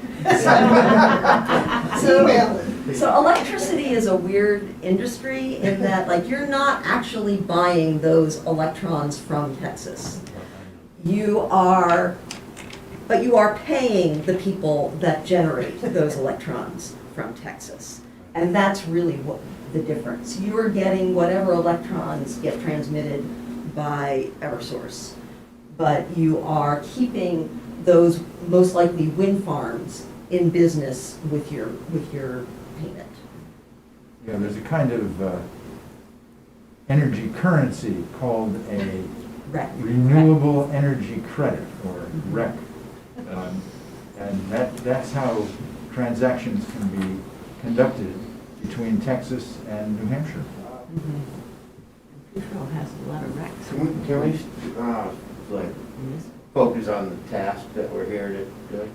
So electricity is a weird industry in that, like, you're not actually buying those electrons from Texas. But you are paying the people that generate those electrons from Texas. And that's really what the difference. You are getting whatever electrons get transmitted by Eversource, but you are keeping those most likely wind farms in business with your payment. Yeah, there's a kind of energy currency called a Right. renewable energy credit, or REC. And that's how transactions can be conducted between Texas and New Hampshire. Peterborough has a lot of wrecks. Can we, like, focus on the task that we're here to do?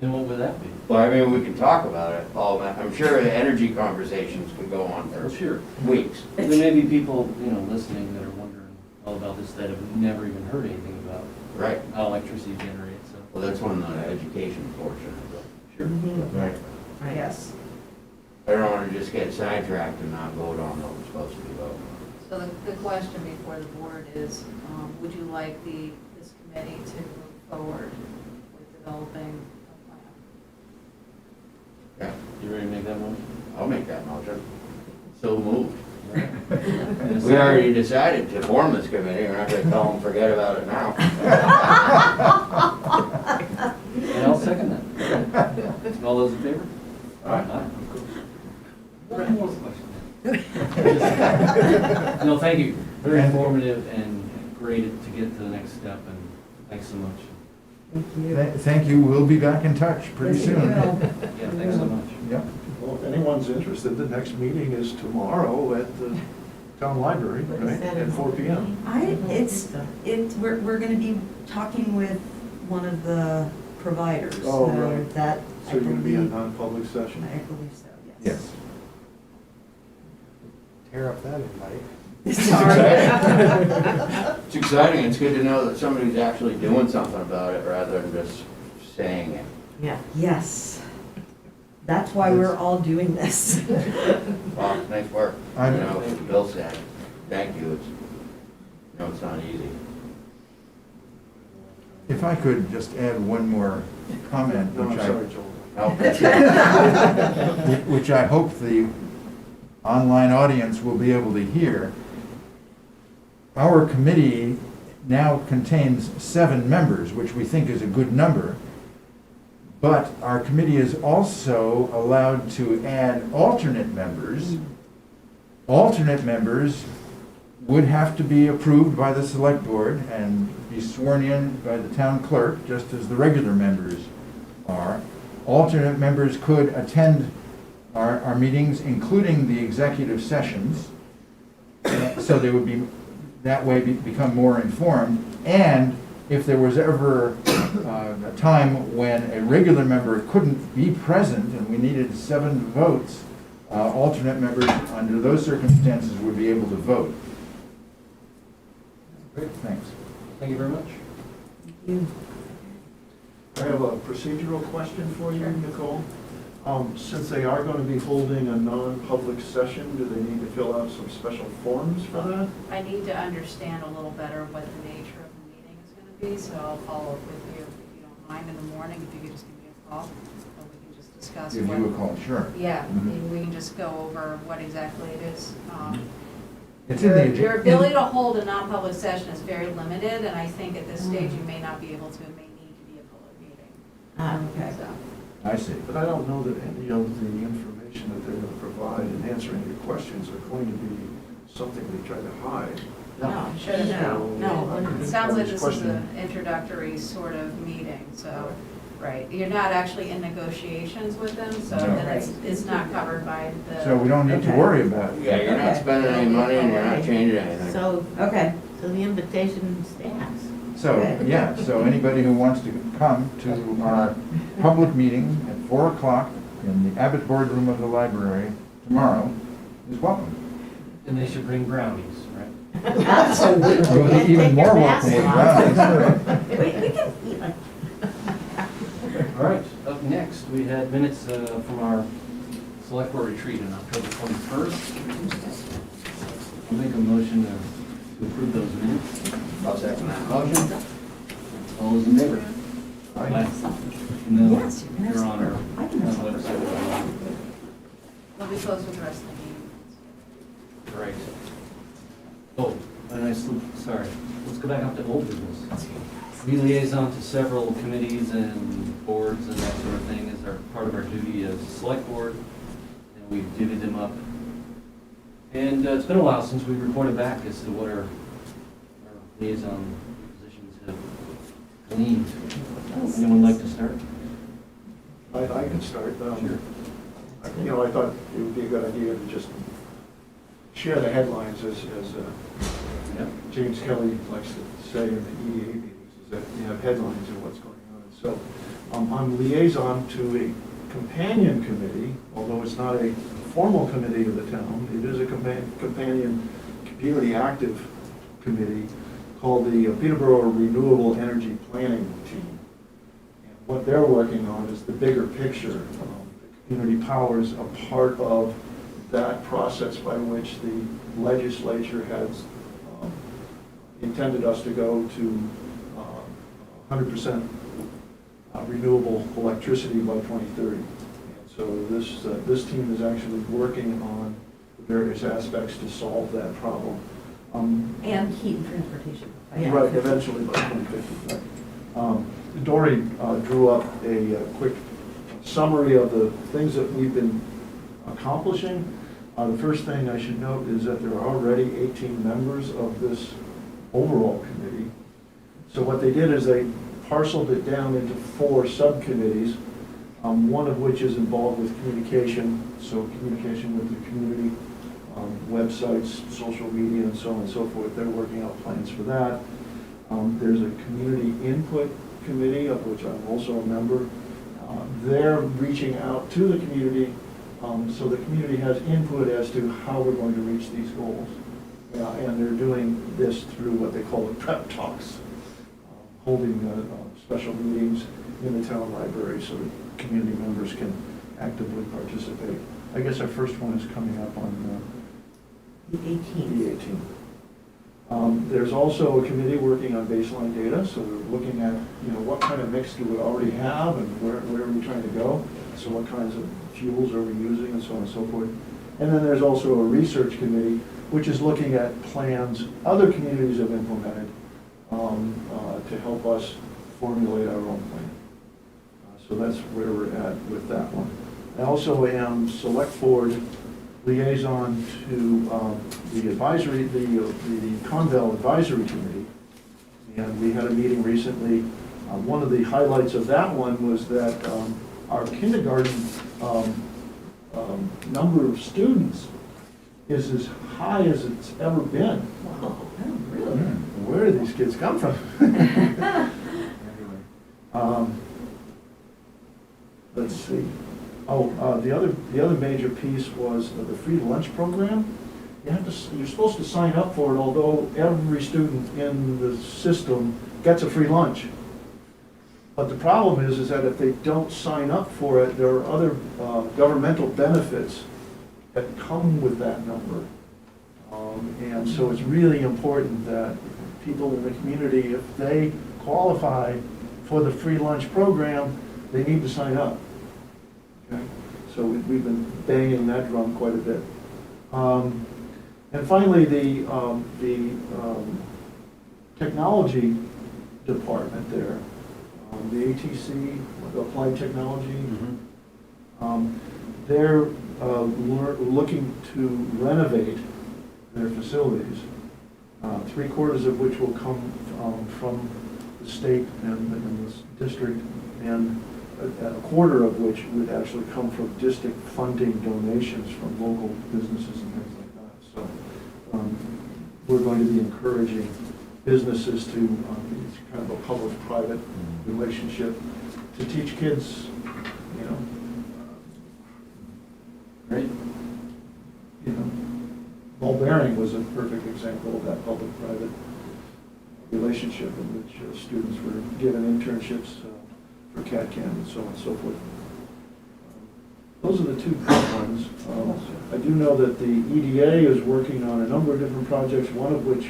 And what would that be? Well, I mean, we can talk about it all night. I'm sure the energy conversations could go on Well, for sure. weeks. There may be people, listening that are wondering all about this that have never even heard anything about Right. how electricity generates, so. Well, that's one of the education portion of it. Sure. Right. Right. Yes. I don't wanna just get sidetracked and not vote on what we're supposed to be voting on. So the question before the board is, would you like this committee to move forward with developing a plan? Yeah, You ready to make that motion? I'll make that motion. So moved. And a We already second? decided to form this committee, we're not gonna tell them forget about it now. And I'll second that. All those in favor? Aye. One more question. No, thank you. Very informative and great to get to the next step, and thanks so much. Thank you, we'll be back in touch pretty Yes, you soon. will. Yeah, thanks so much. Yep. Well, if anyone's interested, the next meeting is tomorrow at the town library, right, at 4 PM. We're gonna be talking with one of the providers, Oh, so right. that, I So you're gonna be in believe, non-public session? I believe so, yes. Yes. Tear up that invite. It's exciting, it's good to know that somebody's actually doing something about it rather than just saying it. Yeah. Yes. That's why we're all doing this. Wow, nice work. You I'm- know, as Bill said, thank you, it's not easy. If I could just add one more comment, No, I'm which sorry, Joel. which I hope the online audience will be able to hear. Our committee now contains 7 members, which we think is a good number. But our committee is also allowed to add alternate members. Alternate members would have to be approved by the select board and be sworn in by the town clerk, just as the regular members are. Alternate members could attend our meetings, including the executive sessions, so they would be, that way become more informed. And if there was ever a time when a regular member couldn't be present and we needed 7 votes, alternate members under those circumstances would be able to vote. Great. Thanks. Thank you very much. I have a procedural question for you, Sure. Nicole. Since they are going to be holding a non-public session, do they need to fill out some special forms for that? I need to understand a little better what the nature of the meeting is going to be, so I'll follow up with you if you don't mind in the morning, if you could just give me a call, or we can just discuss. Give what- you a call, sure. Yeah, Mhm. and we can just go over what exactly it is. It's in the agenda. Your ability to hold a non-public session is very limited, and I think at this stage you may not be able to, it may need to be a public meeting. Okay. So, I see. But I don't know that any of the information that they're going to provide in answering your questions are going to be something they try to hide. No, it shouldn't be. No. It sounds like this is Question. an introductory sort of meeting, so, right. You're not actually in negotiations with them, so No. then it's not covered by the. So we don't need to Okay. worry about it. Yeah, you're not Okay. spending any money and you're not changing anything. So, Okay. so the invitation stands. So, yeah, so anybody who wants to come to our public meeting at 4 o'clock in the Abbott Boardroom of the library tomorrow is welcome. And they should bring brownies, right? Absolutely. You'll be even more welcome with brownies. We can eat like. All right, up next, we had minutes from our select board retreat on October 21st. I'll make a motion to approve those minutes. I'll second that motion. All those in favor? Aye. No, Yes, you can have Your Honor. some. I can have some. website. They'll be closed with the rest of the meeting. Right. Oh, and I slipped, sorry, let's go back up to old business. We liaison to several committees and boards and that sort of thing as our, part of our duty as a select board, and we've divvied them up. And it's been a while since we reported back as to what our liaison positions have gleaned. Anyone like to start? I can start. Sure. You know, I thought it would be a good idea to just share the headlines as Yep. James Kelly likes to say in the EDA meetings, is that you have headlines of what's going on. So I'm liaison to a companion committee, although it's not a formal committee of the town. It is a companion community active committee called the Peterborough Renewable Energy Planning Team. And what they're working on is the bigger picture. community power is a part of that process by which the legislature has intended us to go to 100% renewable electricity by 2030. And so this team is actually working on various aspects to solve that problem. And heat and transportation. Right, eventually by 2050. Right. Dori drew up a quick summary of the things that we've been accomplishing. The first thing I should note is that there are already 18 members of this overall committee. So what they did is they parceled it down into 4 subcommittees, one of which is involved with communication, so communication with the community, websites, social media, and so on and so forth. They're working out plans for that. There's a community input committee, of which I'm also a member. They're reaching out to the community, so the community has input as to how we're going to reach these goals. And they're doing this through what they call the prep talks, holding special meetings in the town library so that community members can actively participate. I guess our first one is coming up on The 18th. the 18th. There's also a committee working on baseline data, so we're looking at, what kind of mix do we already have and where are we trying to go? So what kinds of fuels are we using and so on and so forth. And then there's also a research committee, which is looking at plans other communities have implemented to help us formulate our own plan. So that's where we're at with that one. I also am select board liaison to the advisory, the ConVal advisory committee. And we had a meeting recently. One of the highlights of that one was that our kindergarten number of students is as high as it's ever been. Wow, oh, really? Where do these kids come from? Let's see. The other major piece was the free lunch program. You're supposed to sign up for it, although every student in the system gets a free lunch. But the problem is that if they don't sign up for it, there are other governmental benefits that come with that number. And so it's really important that people in the community, if they qualify for the free lunch program, they need to sign up. Okay? So we've been banging that drum quite a bit. And finally, the technology department there, the ATC, Applied Technology, they're looking to renovate their facilities, 3/4 of which will come from the state and the district, and a quarter of which would actually come from district funding donations from local businesses and things like that. So we're going to be encouraging businesses to, it's kind of a public-private relationship, to teach kids, Great. ball bearing was a perfect example of that public-private relationship in which students were given internships for CAD/CAM and so on and so forth. Those are the two big ones. I do know that the EDA is working on a number of different projects, one of which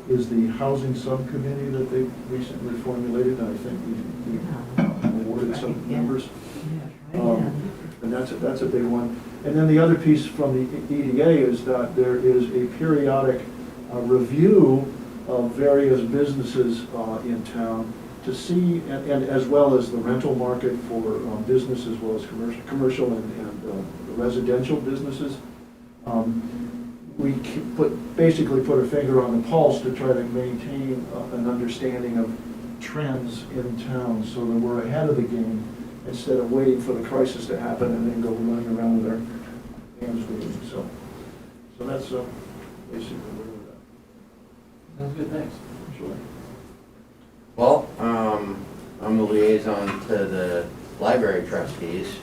is the housing subcommittee that they recently formulated, and I think we awarded some members. And that's a big one. And then the other piece from the EDA is that there is a periodic review of various businesses in town to see, and as well as the rental market for business as well as commercial and residential businesses. We basically put a finger on the pulse to try to maintain an understanding of trends in town so that we're ahead of the game instead of waiting for the crisis to happen and then go running around with our hands waving. So that's basically where we're at. Sounds good, thanks. Sure. Well, I'm the liaison to the library trustees.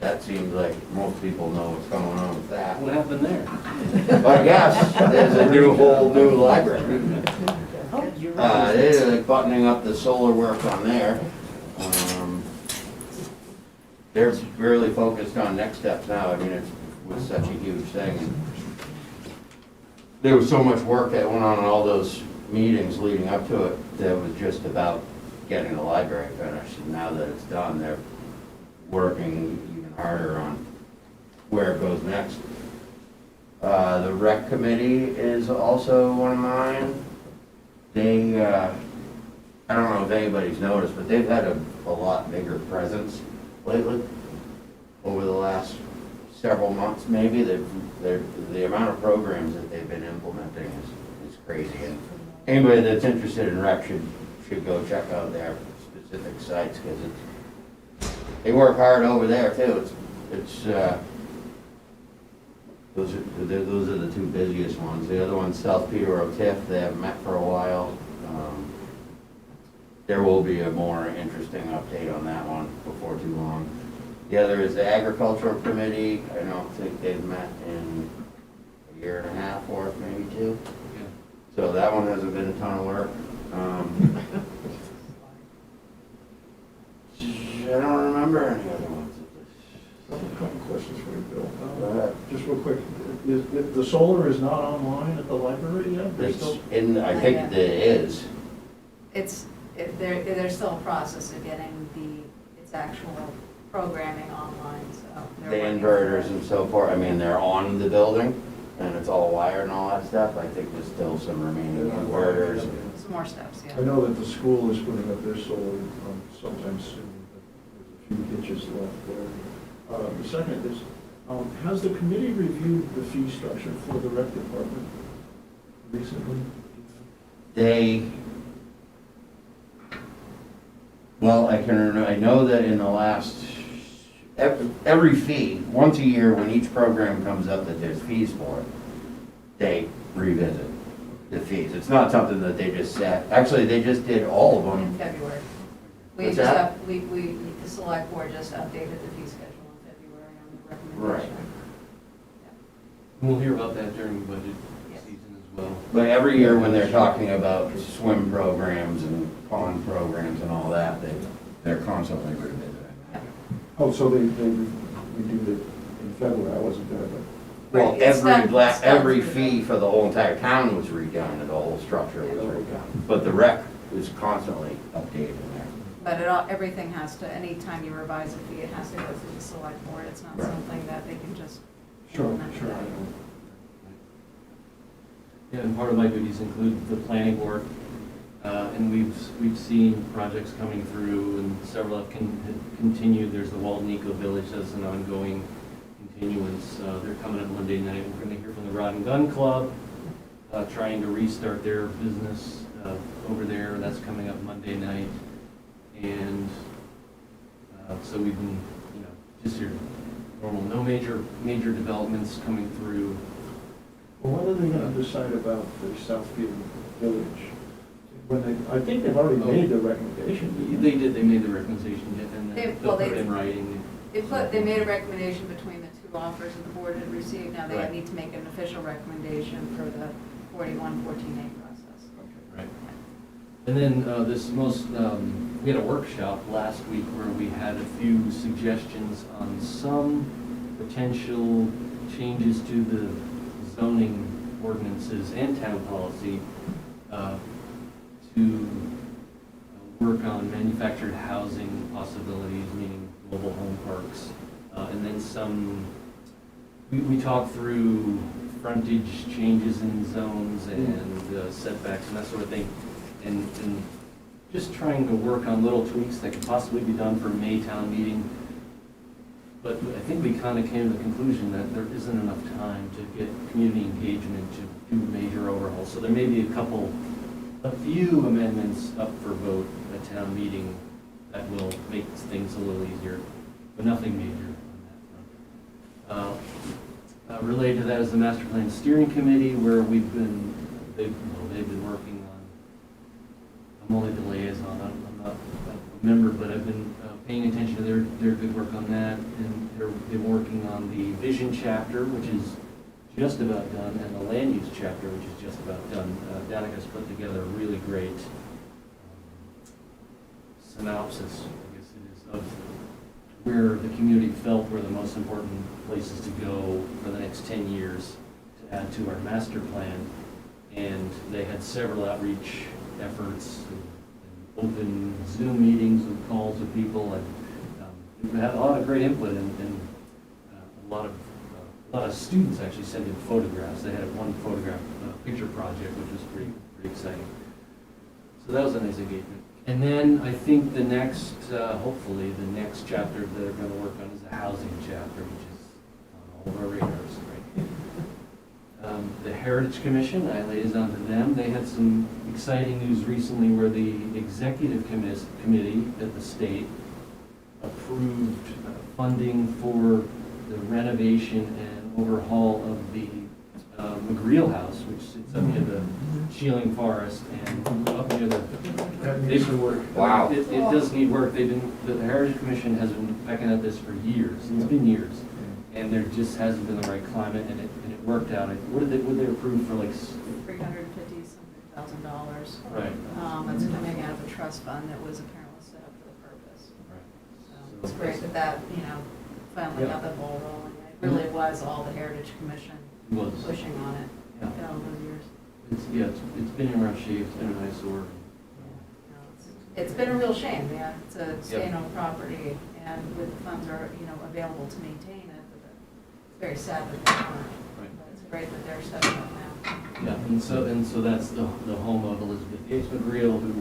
That seems like most people know what's going on with that. What happened there? But yes, there's a whole new library. They're like buttoning up the solar work on there. they're really focused on next steps now. I mean, it was such a huge thing. And there was so much work that went on in all those meetings leading up to it that was just about getting the library finished. And now that it's done, they're working even harder on where it goes next. The rec committee is also one of mine. They, I don't know if anybody's noticed, but they've had a lot bigger presence lately, over the last several months maybe. The amount of programs that they've been implementing is crazy. And anybody that's interested in rec should go check out their specific sites, because they work hard over there too. Those are the two busiest ones. The other one's South Peterborough TIF. They haven't met for a while. There will be a more interesting update on that one before too long. The other is the Agricultural Committee. I don't think they've met in a year and a half or maybe two. Yeah. So that one hasn't been a ton of work. I don't remember any other ones. A couple questions for you, Bill. Go ahead. Just real quick, the solar is not online at the library yet? They're It's still, in, I think it is. There's still a process of getting its actual programming online, so. The they're working inverters on and so forth, I mean, they're on the building, and it's all wired and all that stuff. I think there's still some remaining inverters. some more steps, yeah. I know that the school is putting up their solar sometime soon, but there's a few hitches left there. The second is, has the committee reviewed the fee structure for the rec department recently? Well, I know that in the last, every fee, once a year, when each program comes up that there's fees for it, they revisit the fees. It's not something that they just set, actually, they just did all of In them. February. What's that? The select board just updated the fee schedule in February on the recommendation. We'll hear about that during budget Yes. season as well. But every year when they're talking about swim programs and pond programs and all that, they're constantly revisiting that. Oh, so they reviewed it in February, I wasn't there, but. Well, Right, it's done every through the- fee for the whole entire town was redone, and the whole structure was redone. But the rec is constantly updated there. But everything has to, anytime you revise a fee, it has to go through the select board. It's not Right. something that they can just. Sure, implement sure. today. Yeah, and part of my duties include the planning board, and we've seen projects coming through, and several have continued. There's the Walden Eco Village, that's an ongoing continuance. They're coming up Monday night. We're going to hear from the Rod and Gun Club, trying to restart their business over there. That's coming up Monday night, and so we've been, just your normal, no major developments coming through. Well, when are they gonna decide about the Southfield Village? I think they've already made the recommendation. They did, they made the recommendation, and They- they'll well, put it they- in writing. They made a recommendation between the two offers that the board had received. Now they Right. need to make an official recommendation for the 4114A process. Right. And then we had a workshop last week where we had a few suggestions on some potential changes to the zoning ordinances and town policy to work on manufactured housing possibilities, meaning mobile home parks. And then we talked through frontage changes in zones and setbacks and that sort of thing. And just trying to work on little tweaks that could possibly be done for May town meeting. But I think we kind of came to the conclusion that there isn't enough time to get community engagement to do major overhauls. So there may be a few amendments up for vote at town meeting that will make things a little easier, but nothing major on that front. Related to that is the Master Plan Steering Committee, where they've been working on, I'm only the liaison, I'm not a member, but I've been paying attention to their good work on that, and they're working on the vision chapter, which is just about done, and the land use chapter, which is just about done. Danica's put together a really great synopsis, I guess it is, of where the community felt were the most important places to go for the next 10 years to add to our master plan. And they had several outreach efforts and open Zoom meetings and calls with people, and we had a lot of great input, and a lot of students actually sent in photographs. They had one photograph picture project, which was pretty exciting. So that was a nice engagement. And then I think the next, hopefully, the next chapter that they're going to work on is the housing chapter, which is on all of our radars, right? The Heritage Commission, I liaison to them. They had some exciting news recently where the executive committee at the state approved funding for the renovation and overhaul of the McGreal House, which sits up near the Shealing Forest and up near the. That needs to work. Wow. It does need work. The Heritage Commission has been pecking at this for years. It's been years. And there just hasn't been the right climate, and it worked out. What did they approve for, like? $350,000. Right. That's coming out of a trust fund that was apparently set up for the purpose. Right. So it's great that, finally got the ball rolling. It really was all the Heritage Commission Was. pushing on it Yeah. all those years. It's been in rough shape. It's been an eyesore. It's been a real shame, yeah. It's a state-owned property, and with the funds are, available to maintain it, but it's very sad that they aren't. Right. But it's great that they're stepping up now. Yeah, and so that's the home of Elizabeth Yates McGreal, who, is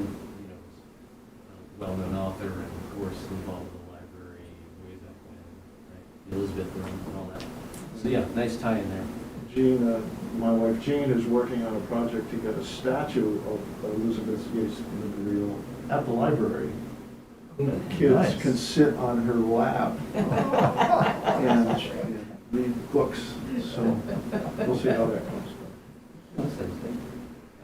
a well-known author and of course involved with the library way back when, right? The Elizabeth Room and all that. So yeah, nice tie in there. Jean, my wife Jean is working on a project to get a statue of Elizabeth Yates McGreal at the library. Kids can sit on her lap and read books, so we'll see how that goes.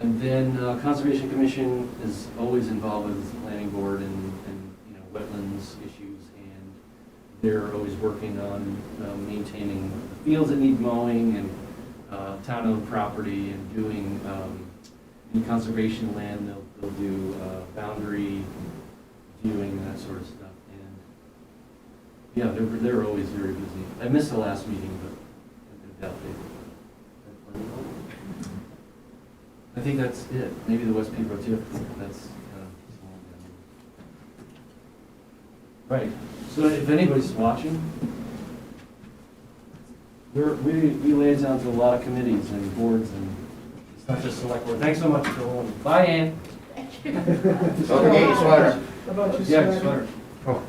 And then Conservation Commission is always involved with the planning board and wetlands issues, and they're always working on maintaining the fields that need mowing and town-owned property, and doing in conservation land. They'll do boundary viewing and that sort of stuff. And yeah, they're always very busy. I missed the last meeting, but I doubt they. I think that's it. Maybe the West Peterborough too. That's right. So if anybody's watching, we liaison to a lot of committees and boards, and it's not just select board. Thanks so much for holding. Bye, Ann. Don't forget your sweater. How about your Yeah, sweater? sweater. Oh,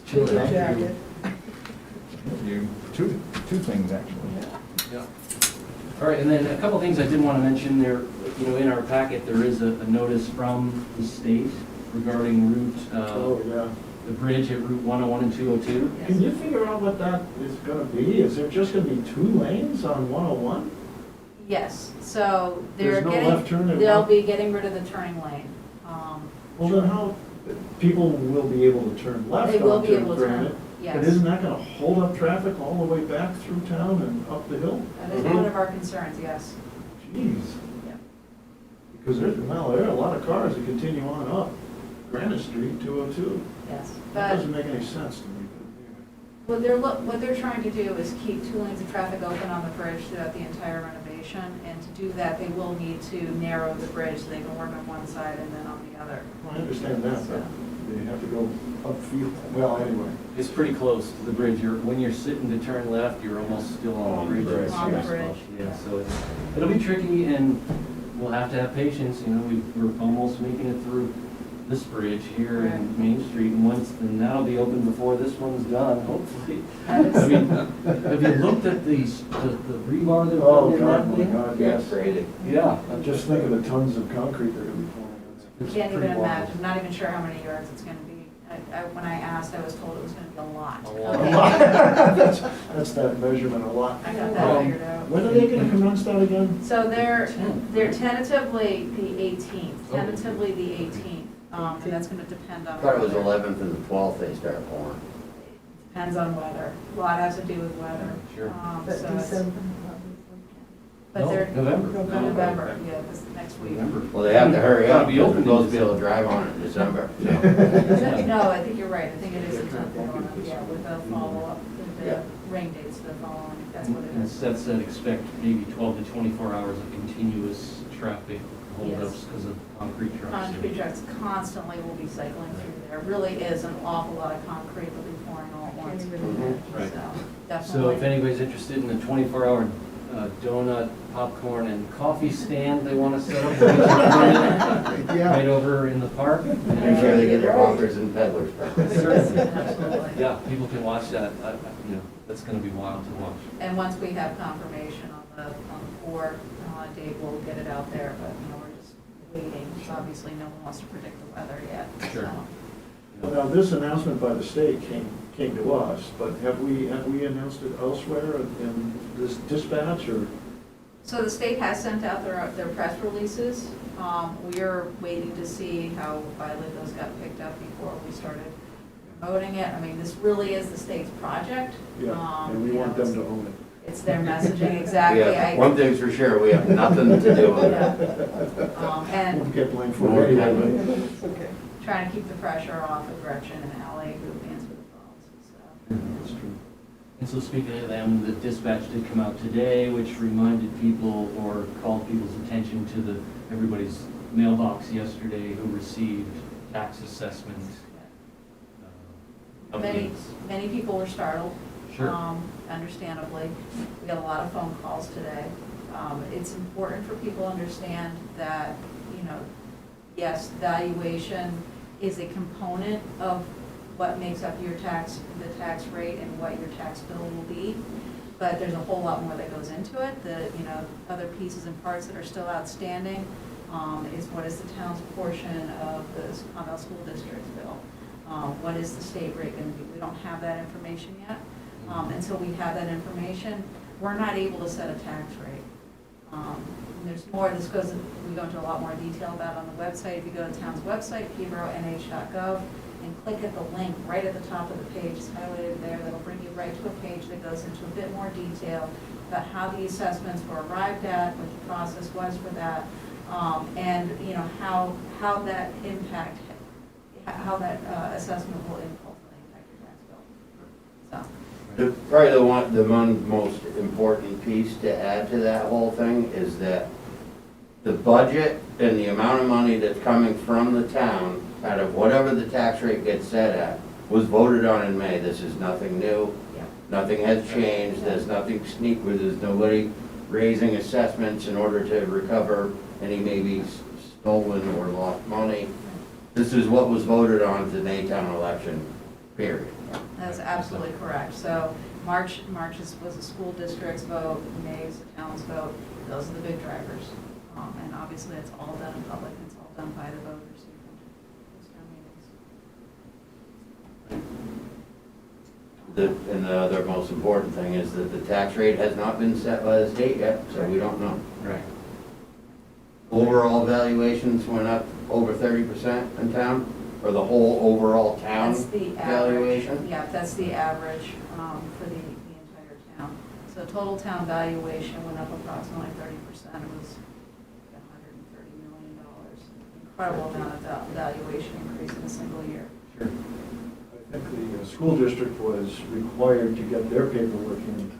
It's Your chilly. jacket. two things, actually. Yeah. All right, and then a couple things I did want to mention there. In our packet, there is a notice from the state regarding Oh, yeah. the bridge at Route 101 and 202. Can you figure out what that is gonna be? Is there just gonna be 2 lanes on 101? Yes, so There's no left turn at they'll one? be getting rid of the turning lane. Well, then how, people will be able to turn left They will onto be able to turn, Granite? yes. But isn't that gonna hold up traffic all the way back through town and up the hill? That is one of our concerns, yes. Jeez. Yeah. Because there are a lot of cars that continue on up Granite Street, 202. Yes, That but doesn't make any sense to me, but anyway. what they're trying to do is keep 2 lanes of traffic open on the bridge throughout the entire renovation, and to do that, they will need to narrow the bridge so they can work on one side and then on the other. Well, I understand that, but they have to go upfield. Well, anyway. It's pretty close to the bridge. When you're sitting to turn left, you're almost still on the bridge. On the bridge. Yeah, so it'll be tricky, and we'll have to have patience. We're almost making it through this bridge here in Main Street, and that'll be open before this one's done, hopefully. I mean, have you looked at the rebar they're Oh, putting in that God, my thing? God, yes. Yeah. I'm just thinking of the tons of concrete they're gonna be pouring on there. It's Can't even pretty wild. imagine, not even sure how many yards it's gonna be. When I asked, I was told it was gonna be a lot. A lot. Okay. That's that measurement, a lot. I got that figured out. When are they gonna commence that again? So they're tentatively the 18th, tentatively the 18th, and that's gonna depend on. I thought it was weather. 11th and the 12th they start pouring. Depends on weather. A lot has to do with weather. Sure. But So it's- December, But No, they're. November. November, yeah, this next week. November. Well, they have to hurry up, Be because open we're in supposed to be able to drive on it in December, so. Is it? No, I think you're right, I think it is the 10th, yeah, with the follow-up, with Yeah. the rain dates, the following, that's what it And is. Seth said expect maybe 12 to 24 hours of continuous traffic holdups Yes. because of concrete trucks. Concrete trucks constantly will be cycling through there, really is an awful lot of concrete will be pouring all at once. Right. So, So if definitely, anybody's interested in a 24-hour donut, popcorn, and coffee stand they want to set up, we'll get you right over in the park. Make sure they get their hawkers and peddlers. absolutely. Yeah, people can watch that. That's going to be wild to watch. And once we have confirmation on the board date, we'll get it out there, but, we're just waiting, because obviously no one wants to predict the weather yet. Sure. So. Well, now, this announcement by the state came to us, but have we announced it elsewhere in this dispatch, or? So the state has sent out their press releases. We're waiting to see how widely those got picked up before we started promoting it. I mean, this really is the state's project. Yeah, and we want them to own it. It's their messaging, exactly. Yeah, one thing's for sure, we have nothing to do with it. We'll And get blamed for it anyway. trying to keep the pressure off of Gretchen and Ally, who answer the phones and That's true. And so speaking of them, the dispatch did come out today, which reminded people or called people's attention to everybody's mailbox yesterday who received tax assessment stuff. Many, updates. many people were startled. Sure. Understandably. We got a lot of phone calls today. It's important for people to understand that, yes, valuation is a component of what makes up the tax rate and what your tax bill will be. But there's a whole lot more that goes into it. The, other pieces and parts that are still outstanding is what is the town's portion of the ConVal School District's bill? What is the state rate going to be? We don't have that information yet. Until we have that information, we're not able to set a tax rate. There's more, we go into a lot more detail about on the website. If you go to the town's website, peterborough.nh.gov, and click at the link right at the top of the page, it's highlighted there, that'll bring you right to a page that goes into a bit more detail about how the assessments were arrived at, what the process was for that, and, how that impact, how that assessment will ultimately impact your tax bill. So. Probably the one most important piece to add to that whole thing is that the budget and the amount of money that's coming from the town out of whatever the tax rate gets set at was voted on in May. This is nothing new. Yeah. Nothing has changed. There's nothing sneaky. There's nobody raising assessments in order to recover any maybe stolen or lost money. This is what was voted on at the Maytown election, period. That's absolutely correct. So March was the school district's vote, May is the town's vote. Those are the big drivers. And obviously, it's all done in public, it's all done by the voters who come to those town meetings. And the other most important thing is that the tax rate has not been set by the state yet, so we don't know. Right. Overall valuations went up over 30% in town, or the whole overall town That's the average. valuation? Yeah, that's the average for the entire town. So total town valuation went up approximately 30%. It was $130 million. Incredible amount of valuation increase in a single year. Sure. I think the school district was required to get their paperwork in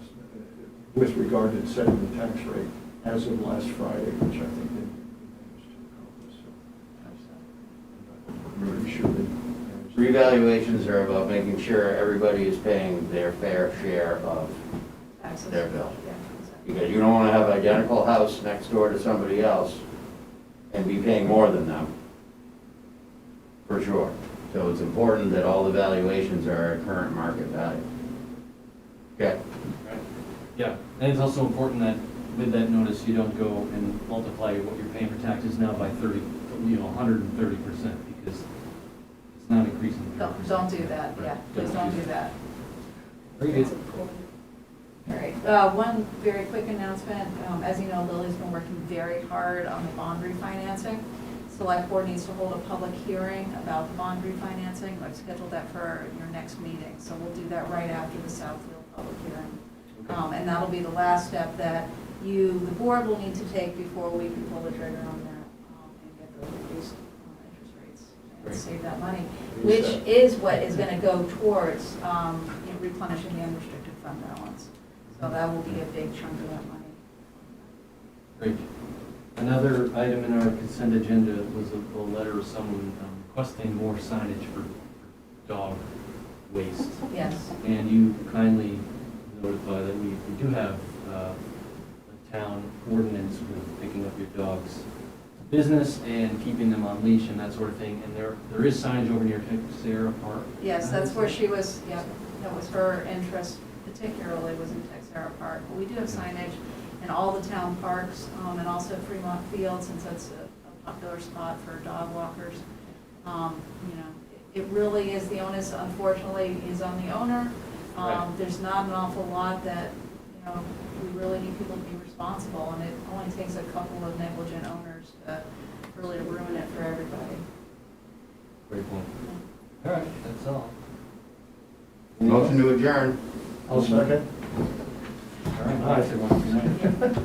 with regard to setting the tax rate as of last Friday, which I think they managed to accomplish. So I'm pretty sure they managed. Revaluations are about making sure everybody is paying their fair share of Taxes. their bill. Yeah, exactly. Because you don't want to have an identical house next door to somebody else and be paying more than them, for sure. So it's important that all the valuations are at current market value. Okay. Right. Yeah, and it's also important that with that notice, you don't go and multiply what you're paying for taxes now by 130%, because it's not increasing. Don't do that, yeah, please don't do that. Very good. All right, one very quick announcement. As you know, Lily's been working very hard on the bond refinancing. Select Board needs to hold a public hearing about the bond refinancing. I've scheduled that for your next meeting, so we'll do that right after the Southfield public hearing. And that'll be the last step that the board will need to take before we can pull the trigger on that and get those reduced interest rates and Great. save that money, Great which step. is what is going to go towards replenishing the unrestricted fund balance. So that will be a big chunk of that money. Great. Another item in our consent agenda was a letter of someone requesting more signage for dog waste. Yes. And you kindly notify that we do have a town ordinance with picking up your dog's business and keeping them on leash and that sort of thing. And there is signage over near Texera Park. Yes, that's where she was, yeah, that was her interest particularly was in Texera Park. But we do have signage in all the town parks and also Fremont Field, since that's a popular spot for dog walkers. You know, it really is, the onus unfortunately is on the owner. Right. There's not an awful lot that, you know, we really need people to be responsible, and it only takes a couple of negligent owners to really ruin it for everybody. Great point. All right, that's all. Motion to adjourn. I'll second. All right, bye, everyone. Good night.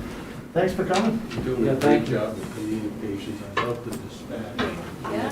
Thanks for coming. You're doing Yeah, a thank great you. job with communications. I love the dispatch. Yeah.